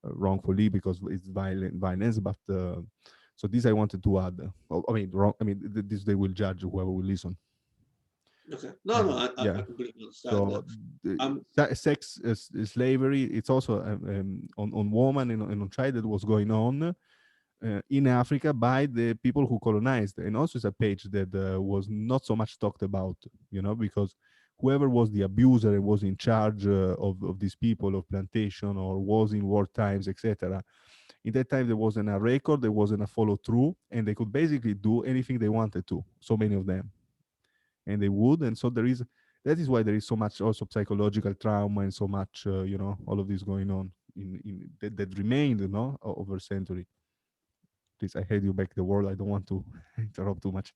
wrongfully, because it's violence. But so this I wanted to add. I mean, wrong. I mean, this they will judge whoever will listen. Okay. No, no, And I yeah, completely understand so that. Um, sex slavery, it's also on woman and on child, that was going on in Africa by the people who colonized. And also it's a page that was not so much talked about, you know, because whoever was the abuser and was in charge of these people of plantation, or was in war times, etc. In that time, there wasn't a record, there wasn't a follow through, and they could basically do anything they wanted to, so many of them, and they would. And so that is why there is so much also psychological trauma, and so much you know, all of this going on in that remained, you know, over century. Please, I had you back the word, I don't want to interrupt too much.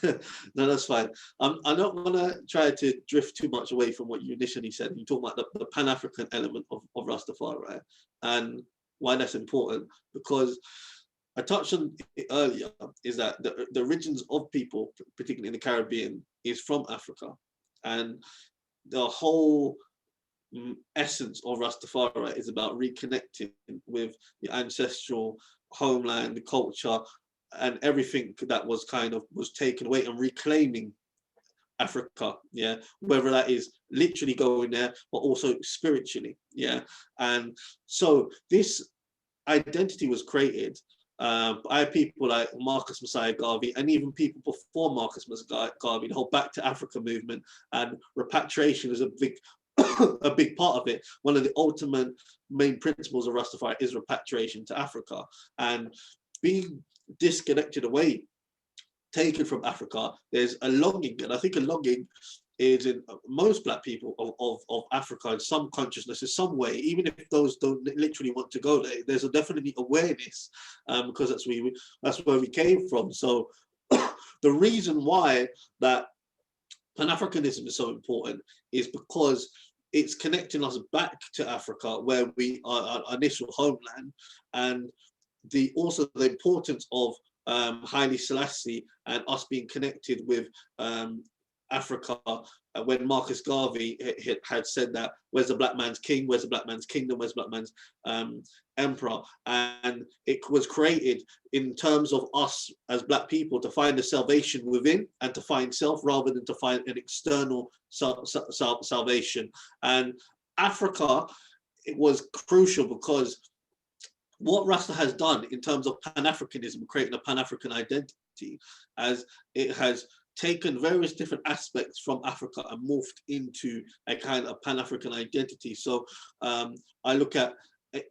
no, that's fine. I don't want to try to drift too much away from what you initially said. You talk about the Pan-African element of Rastafari, right? And why that's important, because I touched on it earlier, is that the origins of people, particularly in the Caribbean, is from Africa. And the whole essence of Rastafari is about reconnecting with the ancestral homeland, the culture, and everything that was kind of was taken away, and reclaiming Africa, yeah, whether that is literally going there, but also spiritually, yeah. And so this identity was created by people like Marcus Messiah Garvey, and even people before Marcus Messiah Garvey. The whole Back to Africa movement and repatriation is a big a big part of it. One of the ultimate main principles of Rastafari is repatriation to Africa, and being disconnected away, taken from Africa. There's a longing, and I think a longing is in most Black people of Africa, in some consciousness, in some way, even if those don't literally want to go there. There's a definitely awareness, because that's where we came from. So the reason why that Pan-Africanism is so important is because it's connecting us back to Africa, where we are our initial homeland, and also the importance of Haile Selassie and us being connected with Africa, when Marcus Garvey had said that, where's the black man's king, where's the black man's kingdom, where's the black man's emperor. And it was created in terms of us as Black people to find the salvation within, and to find self, rather than to find an external salvation. And Africa, it was crucial, because what Rasta has done in terms of Pan-Africanism, creating a Pan-African identity, as it has taken various different aspects from Africa and morphed into a kind of Pan-African identity. So I look at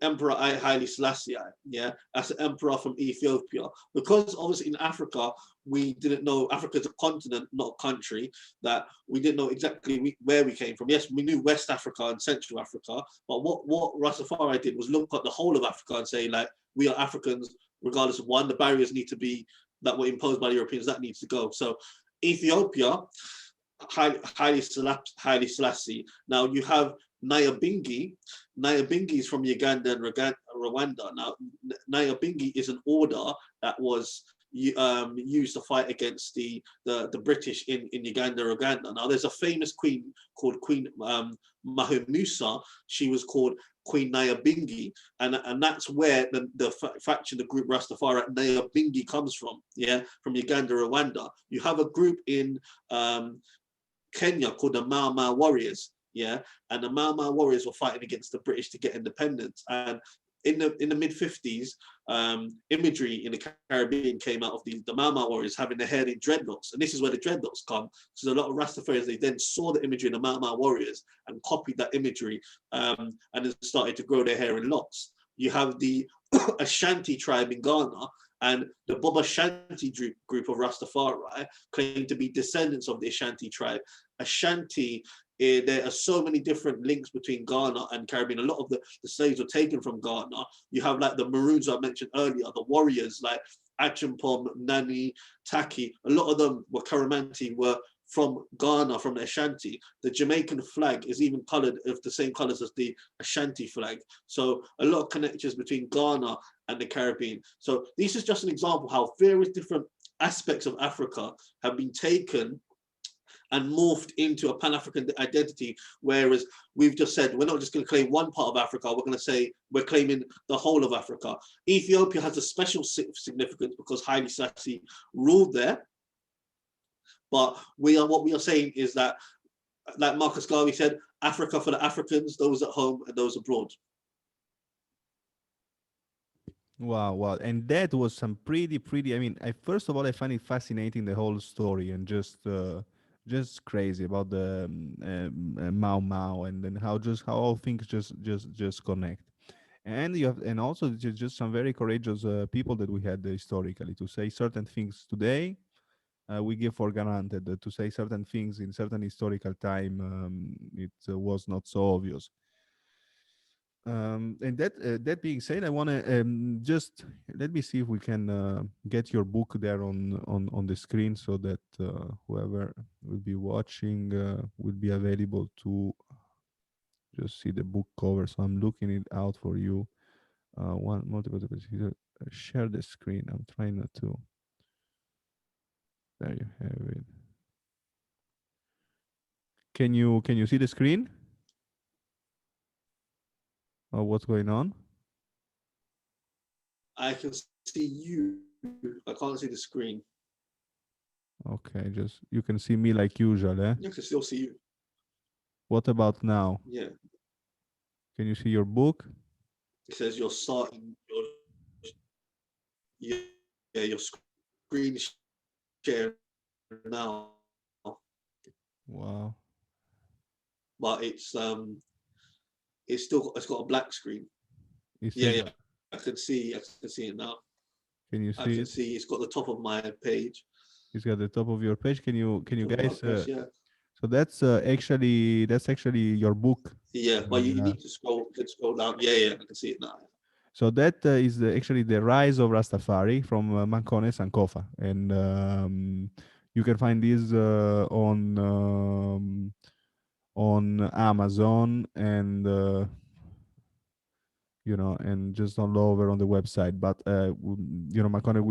Emperor Haile Selassie, yeah, as an emperor from Ethiopia, because obviously in Africa, we didn't know Africa is a continent, not a country, that we didn't know exactly where we came from. Yes, we knew West Africa and Central Africa, but what Rastafari did was look at the whole of Africa and say, like, we are Africans, regardless of, one, the barriers need to be that were imposed by the Europeans, that needs to go. So Ethiopia, Haile Selassie. Now you have Nyabingi. Nyabingi is from Uganda and Rwanda. Now Nyabingi is an order that was used to fight against the British in Uganda, Uganda. Now there's a famous queen called Queen Mahamusa. She was called Queen Nyabingi, and that's where the faction, the group Rastafari at Nyabingi comes from. Yeah, from Uganda, Rwanda. You have a group in Kenya called the Mau Mau Warriors. Yeah, and the Mau Mau Warriors were fighting against the British to get independence. And in the mid 50s, imagery in the Caribbean came out of the Mau Mau Warriors having their hair in dreadlocks, and this is where the dreadlocks come. So a lot of Rastafarians, they then saw the imagery in the Mau Mau Warriors and copied that imagery, and then started to grow their hair in locks. You have the Ashanti tribe in Ghana, and the Bob Ashanti group of Rastafari claim to be descendants of the Ashanti tribe. Ashanti, there are so many different links between Ghana and Caribbean. A lot of the slaves were taken from Ghana. You have like the Maroons I mentioned earlier, the warriors like Achimpom, Nani, Taki. A lot of them were Karamanti, were from Ghana, from the Ashanti. The Jamaican flag is even colored of the same colors as the Ashanti flag. So a lot of connections between Ghana and the Caribbean. So this is just an example how various different aspects of Africa have been taken and morphed into a Pan-African identity, whereas we've just said we're not just going to claim one part of Africa, we're going to say we're claiming the whole of Africa. Ethiopia has a special significance because Haile Selassie ruled there, but what we are saying is that, like Marcus Garvey said, Africa for the Africans, those at home and those abroad. Wow, wow. And that was some pretty, I mean, first of all, I find it fascinating, the whole story, and just crazy about the Mau Mau, and then how all things just connect. And you have, and also just some very courageous people that we had historically to say certain things today. We give for granted to say certain things in certain historical time. It was not so obvious. And that being said, I want to just let me see if we can get your book there on the screen, so that whoever will be watching will be available to just see the book cover. So I'm looking it out for you. One multiple share the screen. I'm trying not to. There you have it. Can you see the screen? Or what's going on? I can see you. I can't see the screen. Okay, just you can see me like usual, eh? I can still see you. What about now? Yeah. Can you see your book? It says you're starting your screen share now. Wow. But it's got a black screen. Yeah. I can see it now. Can you see I can it? see it's got the top of my page. It's got the top of your page. Can you guys? Yeah. So that's actually your book. Yeah, but you need to scroll down. Yeah, I can see it now. So that is actually the Rise of Rastafari from Makonnen Sankofa, and you can find this on Amazon, and and just all over on the website. But Makonnen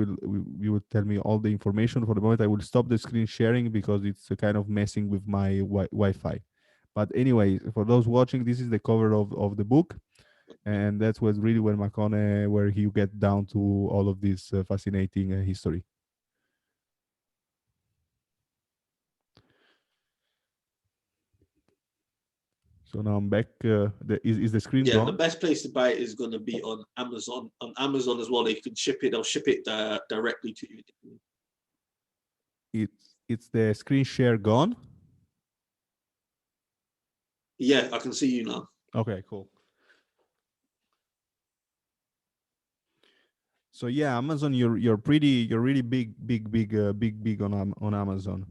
you will tell me all the information. For the moment, I will stop the screen sharing because it's kind of messing with my Wi-Fi. But anyway, for those watching, this is the cover of the book. And that's was really where Makonnen, where he get down to all of this fascinating history. So now I'm back. Is the screen gone? The best place to buy it is going to be on Amazon. On Amazon as well, they can ship it. They'll ship it directly to you. It's the screen share gone? Yeah, I can see you now. Okay, cool. So yeah, Amazon, you're really big on Amazon.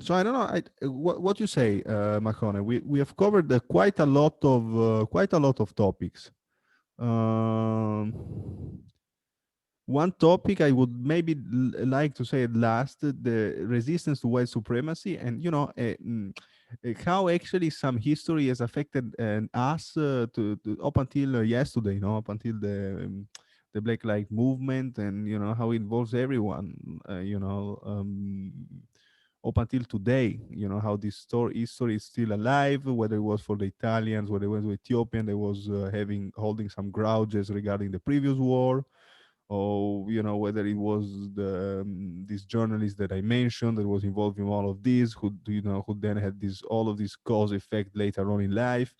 So I don't know. What you say, Makonnen? We have covered quite a lot of topics. One topic I would maybe like to say at last, the resistance to white supremacy, and how actually some history has affected us to up until yesterday, up until the Black Lives Movement, and how it involves everyone, up until today, how this history is still alive, whether it was for the Italians, whether it was Ethiopian, they was having holding some grouges regarding the previous war, or whether it was this journalist that I mentioned that was involved in all of this, who then had this all of this cause effect later on in life,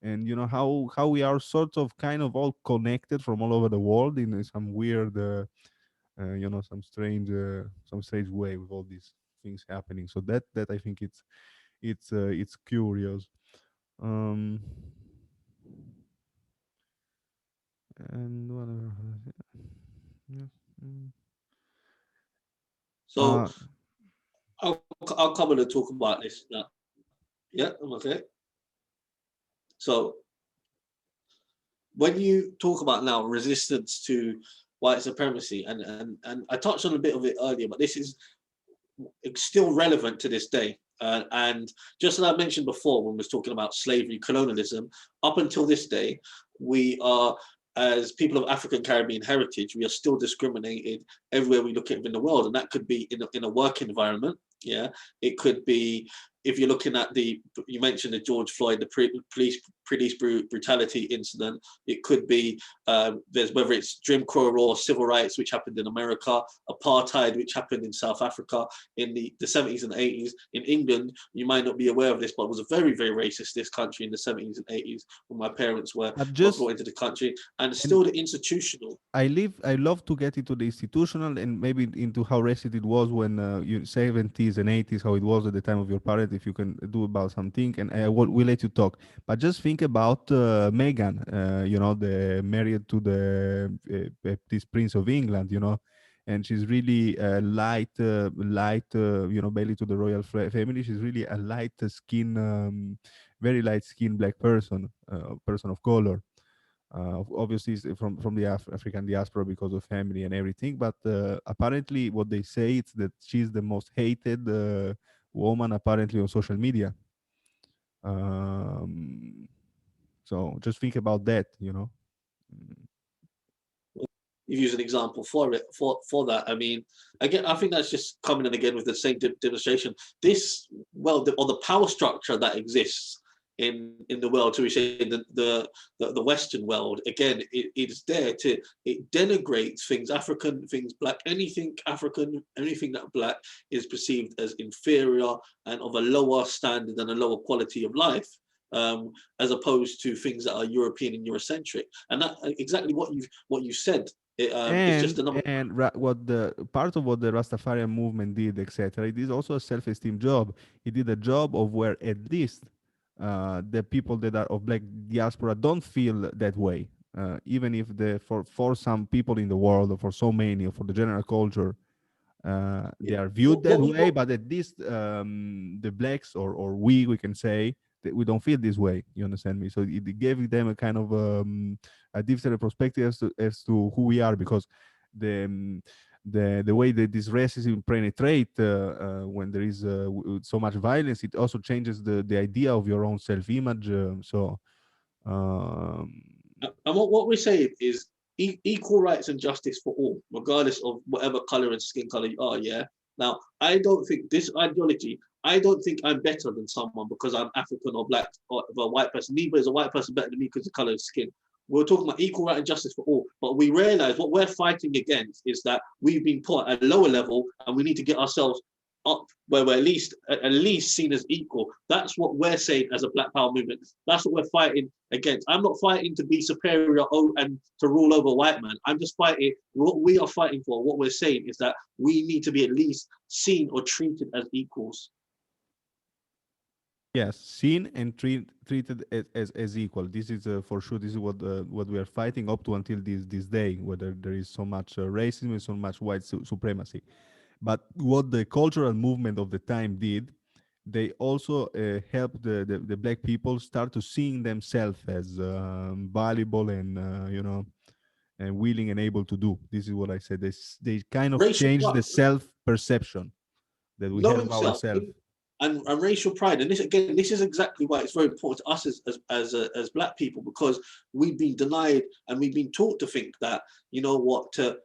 and how we are sort of kind of all connected from all over the world in some weird some strange way with all these things happening. So that I think it's curious. um and what yes. mm. So uh I'll come and talk about this now. Yeah, I'm okay. So when you talk about now resistance to white supremacy, and I touched on a bit of it earlier, but this is it's still relevant to this day. And just as I mentioned before, when we was talking about slavery, colonialism, up until this day, we are, as people of African Caribbean heritage, we are still discriminated everywhere we look at in the world, and that could be in a work environment. Yeah, it could be if you're looking at you mentioned the George Floyd, the police brutality incident. It could be there's whether it's Jim Crow or civil rights, which happened in America, apartheid, which happened in South Africa in the 70s and 80s. In England, you might not be aware of this, but it was a very, very racist this country in the 70s and 80s when my parents were but brought just into the country, and and still the institutional. I love to get into the institutional and maybe into how racist it was when you 70s and 80s, how it was at the time of your parent, if you can do about something, and we'll let you talk. But just think about Meghan, the married to the this Prince of England, and she's really light, barely to the royal family. She's really a light skin, very light skin black person of color, obviously from the African diaspora because of family and everything. But apparently, what they say is that she's the most hated woman apparently on social media. Um, so just think about that. Mm. You use an example for it for that. I mean, again, I think that's just coming in again with the same demonstration. This or the power structure that exists in the world, to we say the Western world. Again, it's there to it denigrates things African, things black, anything African, anything that black is perceived as inferior and of a lower standard and a lower quality of life. As opposed to things that are European and Eurocentric, and that exactly what you said. It's just and another. and what the part of what the Rastafarian movement did, etc. It is also a self-esteem job. It did a job of where at least the people that are of black diaspora don't feel that way, even if for some people in the world, or for so many, or for the general culture, they Yeah. are viewed that way. But at least the blacks, or we can say that we don't feel this way. You understand me? So it gave them a kind of a different perspective as to who we are, because the the way that this racism penetrate, when there is so much violence, it also changes the idea of your own self-image. Um, And what we say is equal rights and justice for all, regardless of whatever color and skin color you are. Yeah. Now, I don't think this ideology. I don't think I'm better than someone because I'm African or black or a white person. Neither is a white person better than me because of color of skin. We're talking about equal right and justice for all, but we realize what we're fighting against is that we've been put at a lower level, and we need to get ourselves up where we're at least seen as equal. That's what we're saying as a Black Power movement. That's what we're fighting against. I'm not fighting to be superior and to rule over white man. I'm just fighting what we are fighting for. What we're saying is that we need to be at least seen or treated as equals. Yes, seen and treated as equal. This is for sure. This is what we are fighting up to until this day, whether there is so much racism and so much white supremacy. But what the cultural movement of the time did, they also helped the black people start to seeing themselves as valuable, and and willing and able to do. This is what I said. They kind of Racial change the pride, self-perception that we have knowing of self, ourselves. and racial pride. And this again, this is exactly why it's very important to us as Black people, because we've been denied and we've been taught to think that, you know what, to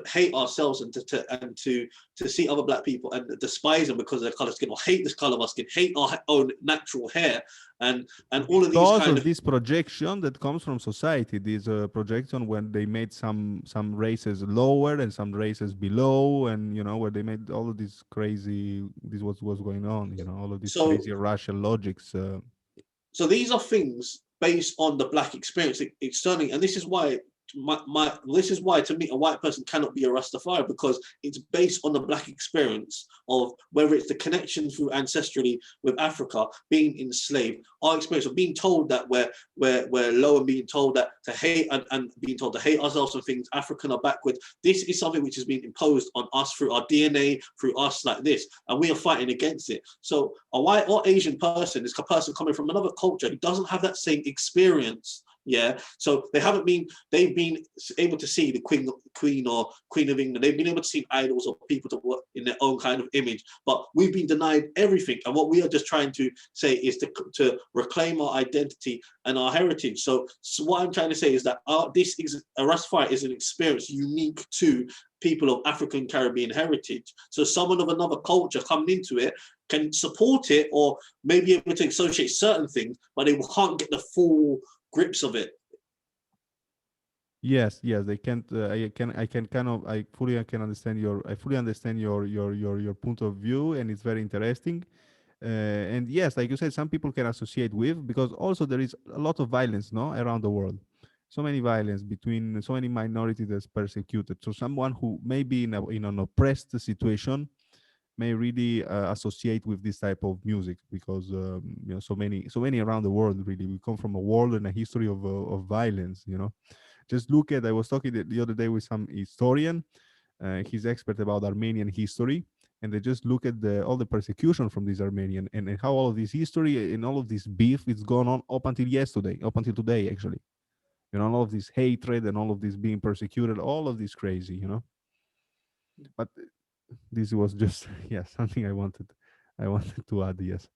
hate ourselves and to see other Black people and despise them because of their color skin, or hate this color of our skin, hate our own natural hair, and all of these Because kind of of. this projection that comes from society, this projection when they made some races lower and some races below, and you know, where they made all of this crazy, this was going on, you know, all of these So crazy racial logics. so these are things based on the Black experience externally, and this is why this is why to me a white person cannot be a Rastafari, because it's based on the Black experience of whether it's the connection through ancestrally with Africa, being enslaved, our experience of being told that we're low, and being told that to hate, and being told to hate ourselves and things African are backwards. This is something which has been imposed on us through our DNA, through us like this, and we are fighting against it. So a white or Asian person is a person coming from another culture who doesn't have that same experience. Yeah, so they've been able to see the Queen or Queen of England. They've been able to see idols or people to work in their own kind of image, but we've been denied everything. And what we are just trying to say is to reclaim our identity and our heritage. So what I'm trying to say is that this is a Rastafari is an experience unique to people of African Caribbean heritage. So someone of another culture coming into it can support it, or maybe able to associate certain things, but they can't get the full grips of it. Yes, yes, they can't. I can kind of. I fully understand your point of view, and it's very interesting. And yes, like you said, some people can associate with, because also there is a lot of violence, no, around the world. So many violence between so many minorities that's persecuted. So someone who may be in an oppressed situation may really associate with this type of music, because you know, so many around the world, really, we come from a world and a history of violence, you know. Just look at, I was talking the other day with some historian, he's expert about Armenian history, and they just look at all the persecution from this Armenian, and how all of this history and all of this beef it's gone on up until yesterday, up until today, actually. You know, all of this hatred and all of this being persecuted, all of this crazy, you know. But this was just yeah, something I wanted to add. Yes.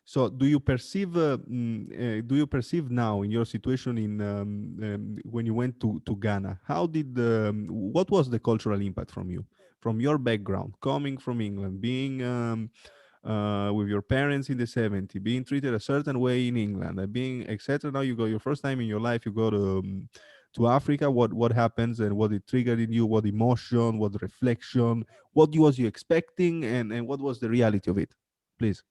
So, do you perceive now in your situation when you went to Ghana? What was the cultural impact from you, from your background, coming from England, being with your parents in the '70s, being treated a certain way in England, and being etc. Now you go your first time in your life, you go to Africa. What happens, and what it triggered in you? What emotion? What reflection? What was you expecting, and what was the reality of it? Please.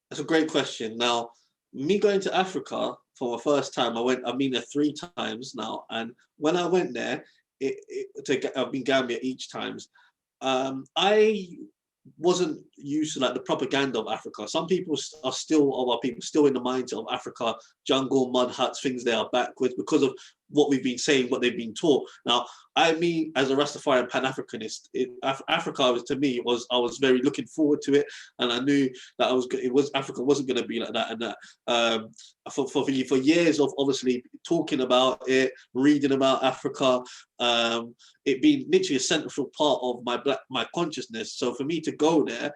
That's a great question. Now, me going to Africa for the first time, I've been there 3 times now, and when I went there, I've been Gambia each times. I wasn't used to like the propaganda of Africa. Some people are still, or are people still in the mindset of Africa, jungle, mud huts, things they are backwards because of what we've been saying, what they've been taught. Now, I mean, as a Rastafarian Pan-Africanist, Africa was, to me, I was very looking forward to it, and I knew that Africa wasn't going to be like that, and that for years of obviously talking about it, reading about Africa, it being literally a central part of my consciousness. So for me to go there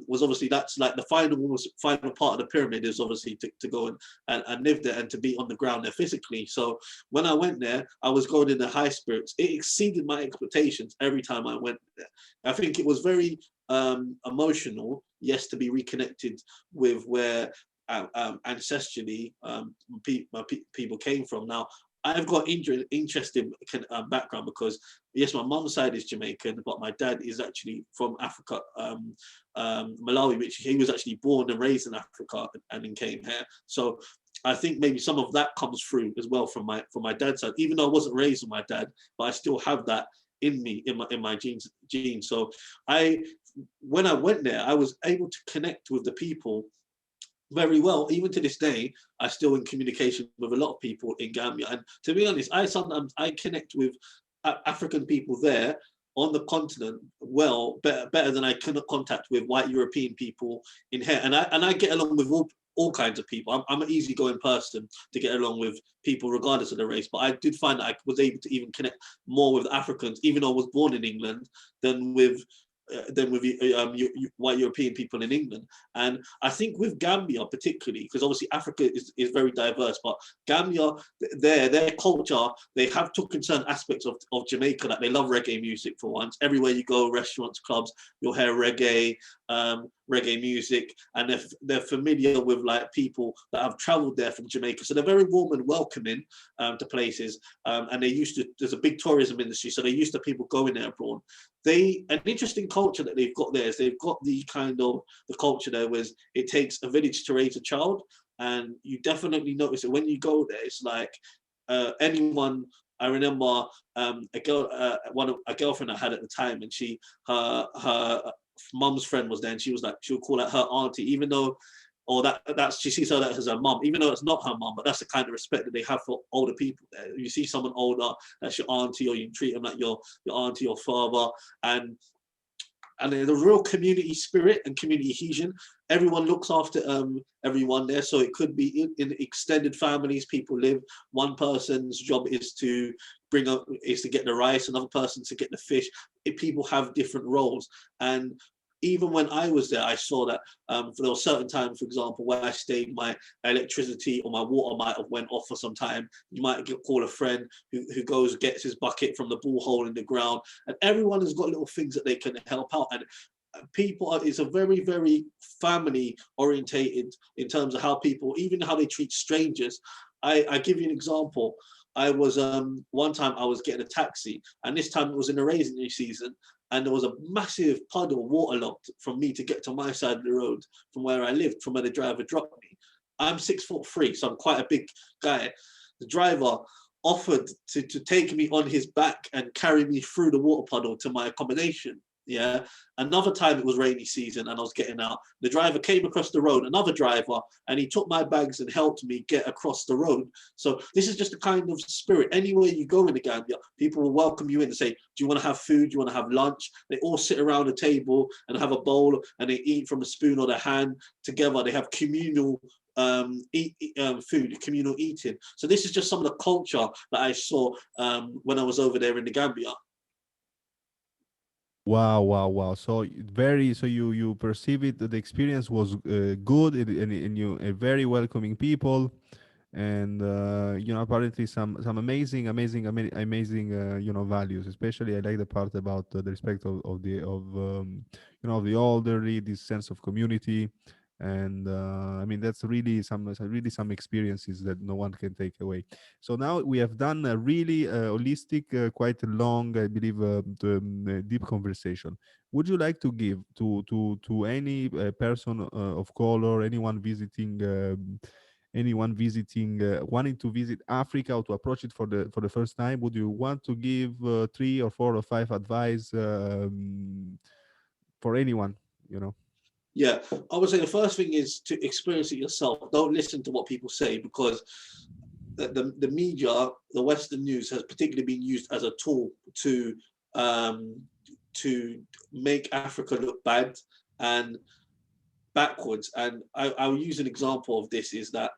was obviously, that's like the final part of the pyramid, is obviously to go and live there and to be on the ground there physically. So when I went there, I was going in the high spirits. It exceeded my expectations every time I went there. I think it was very emotional, yes, to be reconnected with where ancestrally people came from. Now, I've got interesting background, because yes, my mum's side is Jamaican, but my dad is actually from Africa, Malawi, which he was actually born and raised in Africa and then came here. So I think maybe some of that comes through as well from my dad's side, even though I wasn't raised with my dad, but I still have that in me, in my genes. So when I went there, I was able to connect with the people very well. Even to this day, I still in communication with a lot of people in Gambia. And to be honest, I sometimes connect with African people there on the continent well, better than I could contact with white European people in here. And I get along with all kinds of people. I'm an easygoing person to get along with people regardless of the race. But I did find that I was able to even connect more with Africans, even though I was born in England, than with white European people in England. And I think with Gambia particularly, because obviously Africa is very diverse, but Gambia, their culture, they have taken certain aspects of Jamaica, that they love reggae music for once. Everywhere you go, restaurants, clubs, you'll hear reggae, reggae music, and they're familiar with like people that have traveled there from Jamaica. So they're very warm and welcoming to places. And there's a big tourism industry, so they're used to people going there abroad. An interesting culture that they've got there is they've got the culture there where it takes a village to raise a child, and you definitely notice it when you go there. It's like anyone. I remember a girlfriend I had at the time, and her mum's friend was there, and she would call out her auntie, even though, or that's she sees her as her mum, even though it's not her mum, but that's the kind of respect that they have for older people there. If you see someone older, that's your auntie, or you treat them like your auntie or father, and there's a real community spirit and community cohesion. Everyone looks after everyone there, so it could be in extended families. People live. One person's job is to get the rice, another person to get the fish. People have different roles, and even when I was there, I saw that there was certain times, for example, where I stayed, my electricity or my water might have went off for some time. You might call a friend who goes, gets his bucket from the borehole in the ground, and everyone has got little things that they can help out. And it's a very, very family orientated in terms of how people, even how they treat strangers. I give you an example. I was one time I was getting a taxi, and this time it was in the rainy season, and there was a massive puddle waterlogged from me to get to my side of the road from where I lived, from where the driver dropped me. I'm 6'3", so I'm quite a big guy. The driver offered to take me on his back and carry me through the water puddle to my accommodation. Yeah. Another time it was rainy season and I was getting out. The driver came across the road, another driver, and he took my bags and helped me get across the road. So this is just the kind of spirit. Anywhere you go in the Gambia, people will welcome you in and say, do you want to have food? Do you want to have lunch? They all sit around a table and have a bowl, and they eat from a spoon or their hand together. They have communal food, communal eating. So this is just some of the culture that I saw when I was over there in the Gambia. Wow, wow, wow. So you perceive it that the experience was good, and you a very welcoming people, and apparently some amazing values. Especially I like the part about the respect of the elderly, this sense of community, and I mean that's really some experiences that no one can take away. So now we have done a really holistic, quite long, I believe, deep conversation. Would you like to give to any person of color, anyone visiting, wanting to visit Africa or to approach it for the first time? Would you want to give 3 or 4 or 5 advice for anyone? You know. Yeah, I would say the first thing is to experience it yourself. Don't listen to what people say, because the media, the Western news, has particularly been used as a tool to make Africa look bad and backwards. And I'll use an example of this, is that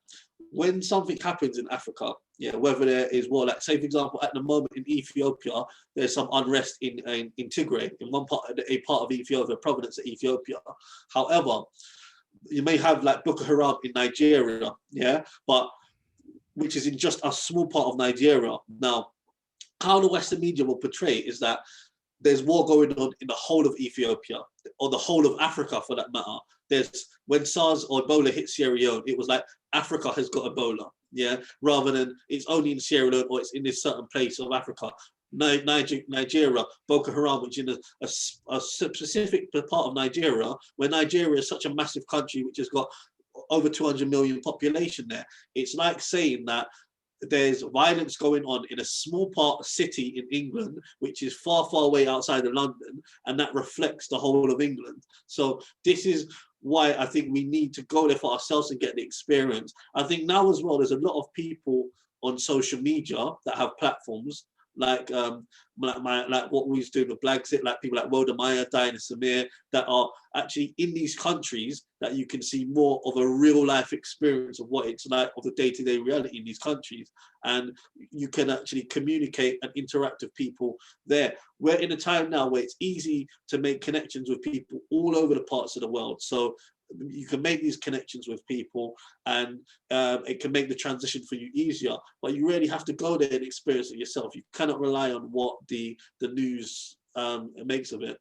when something happens in Africa, yeah, whether there is war, like say for example, at the moment in Ethiopia, there's some unrest in Tigray, in a part of Ethiopia, province of Ethiopia. However, you may have like Boko Haram in Nigeria, yeah, but which is in just a small part of Nigeria. Now, how the Western media will portray is that there's war going on in the whole of Ethiopia, or the whole of Africa for that matter. When SARS or Ebola hit Sierra Leone, it was like Africa has got Ebola, yeah, rather than it's only in Sierra Leone or it's in this certain place of Africa. Nigeria, Boko Haram, which is in a specific part of Nigeria, where Nigeria is such a massive country which has got over 200 million population there. It's like saying that there's violence going on in a small city in England, which is far, far away outside of London, and that reflects the whole of England. So this is why I think we need to go there for ourselves and get the experience. I think now as well, there's a lot of people on social media that have platforms like like what we used to do with Blagsit, like people like Wodamaya, Diana Samir, that are actually in these countries, that you can see more of a real life experience of what it's like, of the day-to-day reality in these countries, and you can actually communicate and interact with people there. We're in a time now where it's easy to make connections with people all over the parts of the world, so you can make these connections with people, and it can make the transition for you easier, but you really have to go there and experience it yourself. You cannot rely on what the news makes of it.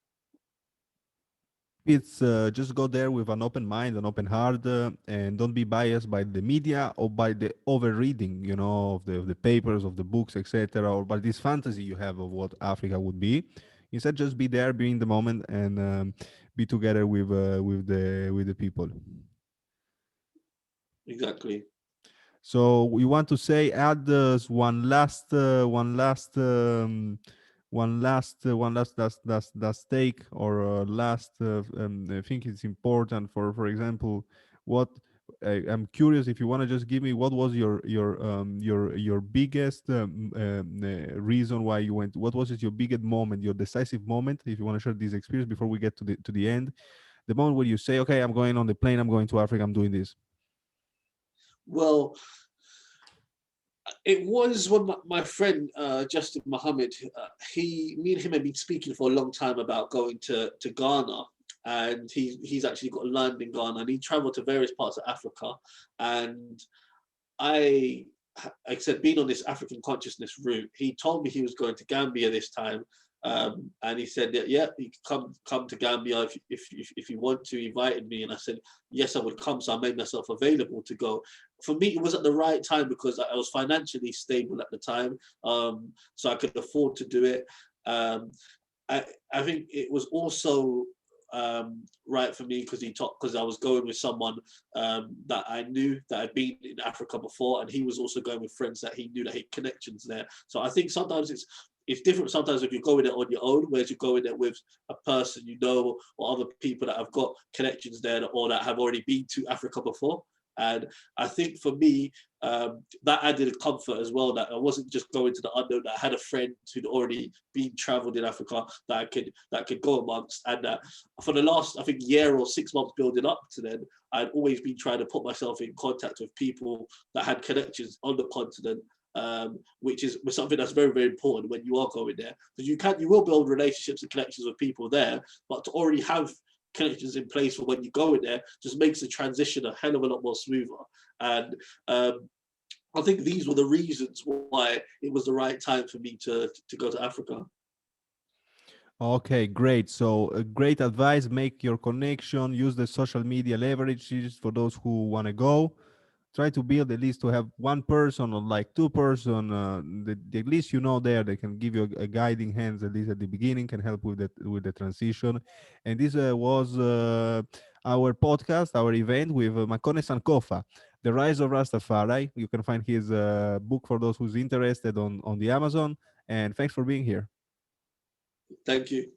It's just go there with an open mind, an open heart, and don't be biased by the media or by the over reading, of the papers, of the books, etc., or by this fantasy you have of what Africa would be. Instead, just be there, be in the moment, and be together with the people. Exactly. So we want to say, add last take, or last. I think it's important. For example, what I'm curious if you want to just give me what was your biggest reason why you went. What was your biggest moment, your decisive moment? If you want to share this experience before we get to the end, the moment where you say, okay, I'm going on the plane, I'm going to Africa, I'm doing this. Well, it was when my friend Justin Muhammad, me and him had been speaking for a long time about going to Ghana, and he's actually got land in Ghana, and he travelled to various parts of Africa, and I, like I said, being on this African consciousness route, he told me he was going to Gambia this time, and he said that yeah, you can come to Gambia if you want to. He invited me, and I said yes, I would come. So I made myself available to go. For me, it was at the right time because I was financially stable at the time, so I could afford to do it. Um, I think it was also right for me because because I was going with someone that I knew that had been in Africa before, and he was also going with friends that he knew that had connections there. So I think sometimes it's different sometimes if you go in it on your own, whereas you go in it with a person you know, or other people that have got connections there, or that have already been to Africa before. And I think for me, that added a comfort as well, that I wasn't just going to the unknown, that I had a friend who'd already been traveled in Africa that I could go amongst. And for the last, I think, year or 6 months building up to then, I'd always been trying to put myself in contact with people that had connections on the continent, which is something that's very, very important when you are going there, because you will build relationships and connections with people there, but to already have connections in place for when you go in there just makes the transition a hell of a lot more smoother. And I think these were the reasons why it was the right time for me to go to Africa. Okay, great. So, great advice. Make your connection. Use the social media leverages for those who want to go. Try to build at least to have one person or like two-person. The at least there they can give you a guiding hands at least at the beginning, can help with the transition. And this was our podcast, our event with Makonnen Sankofa, The Rise of Rastafari. You can find his book for those who's interested on the Amazon. And thanks for being here. Thank you.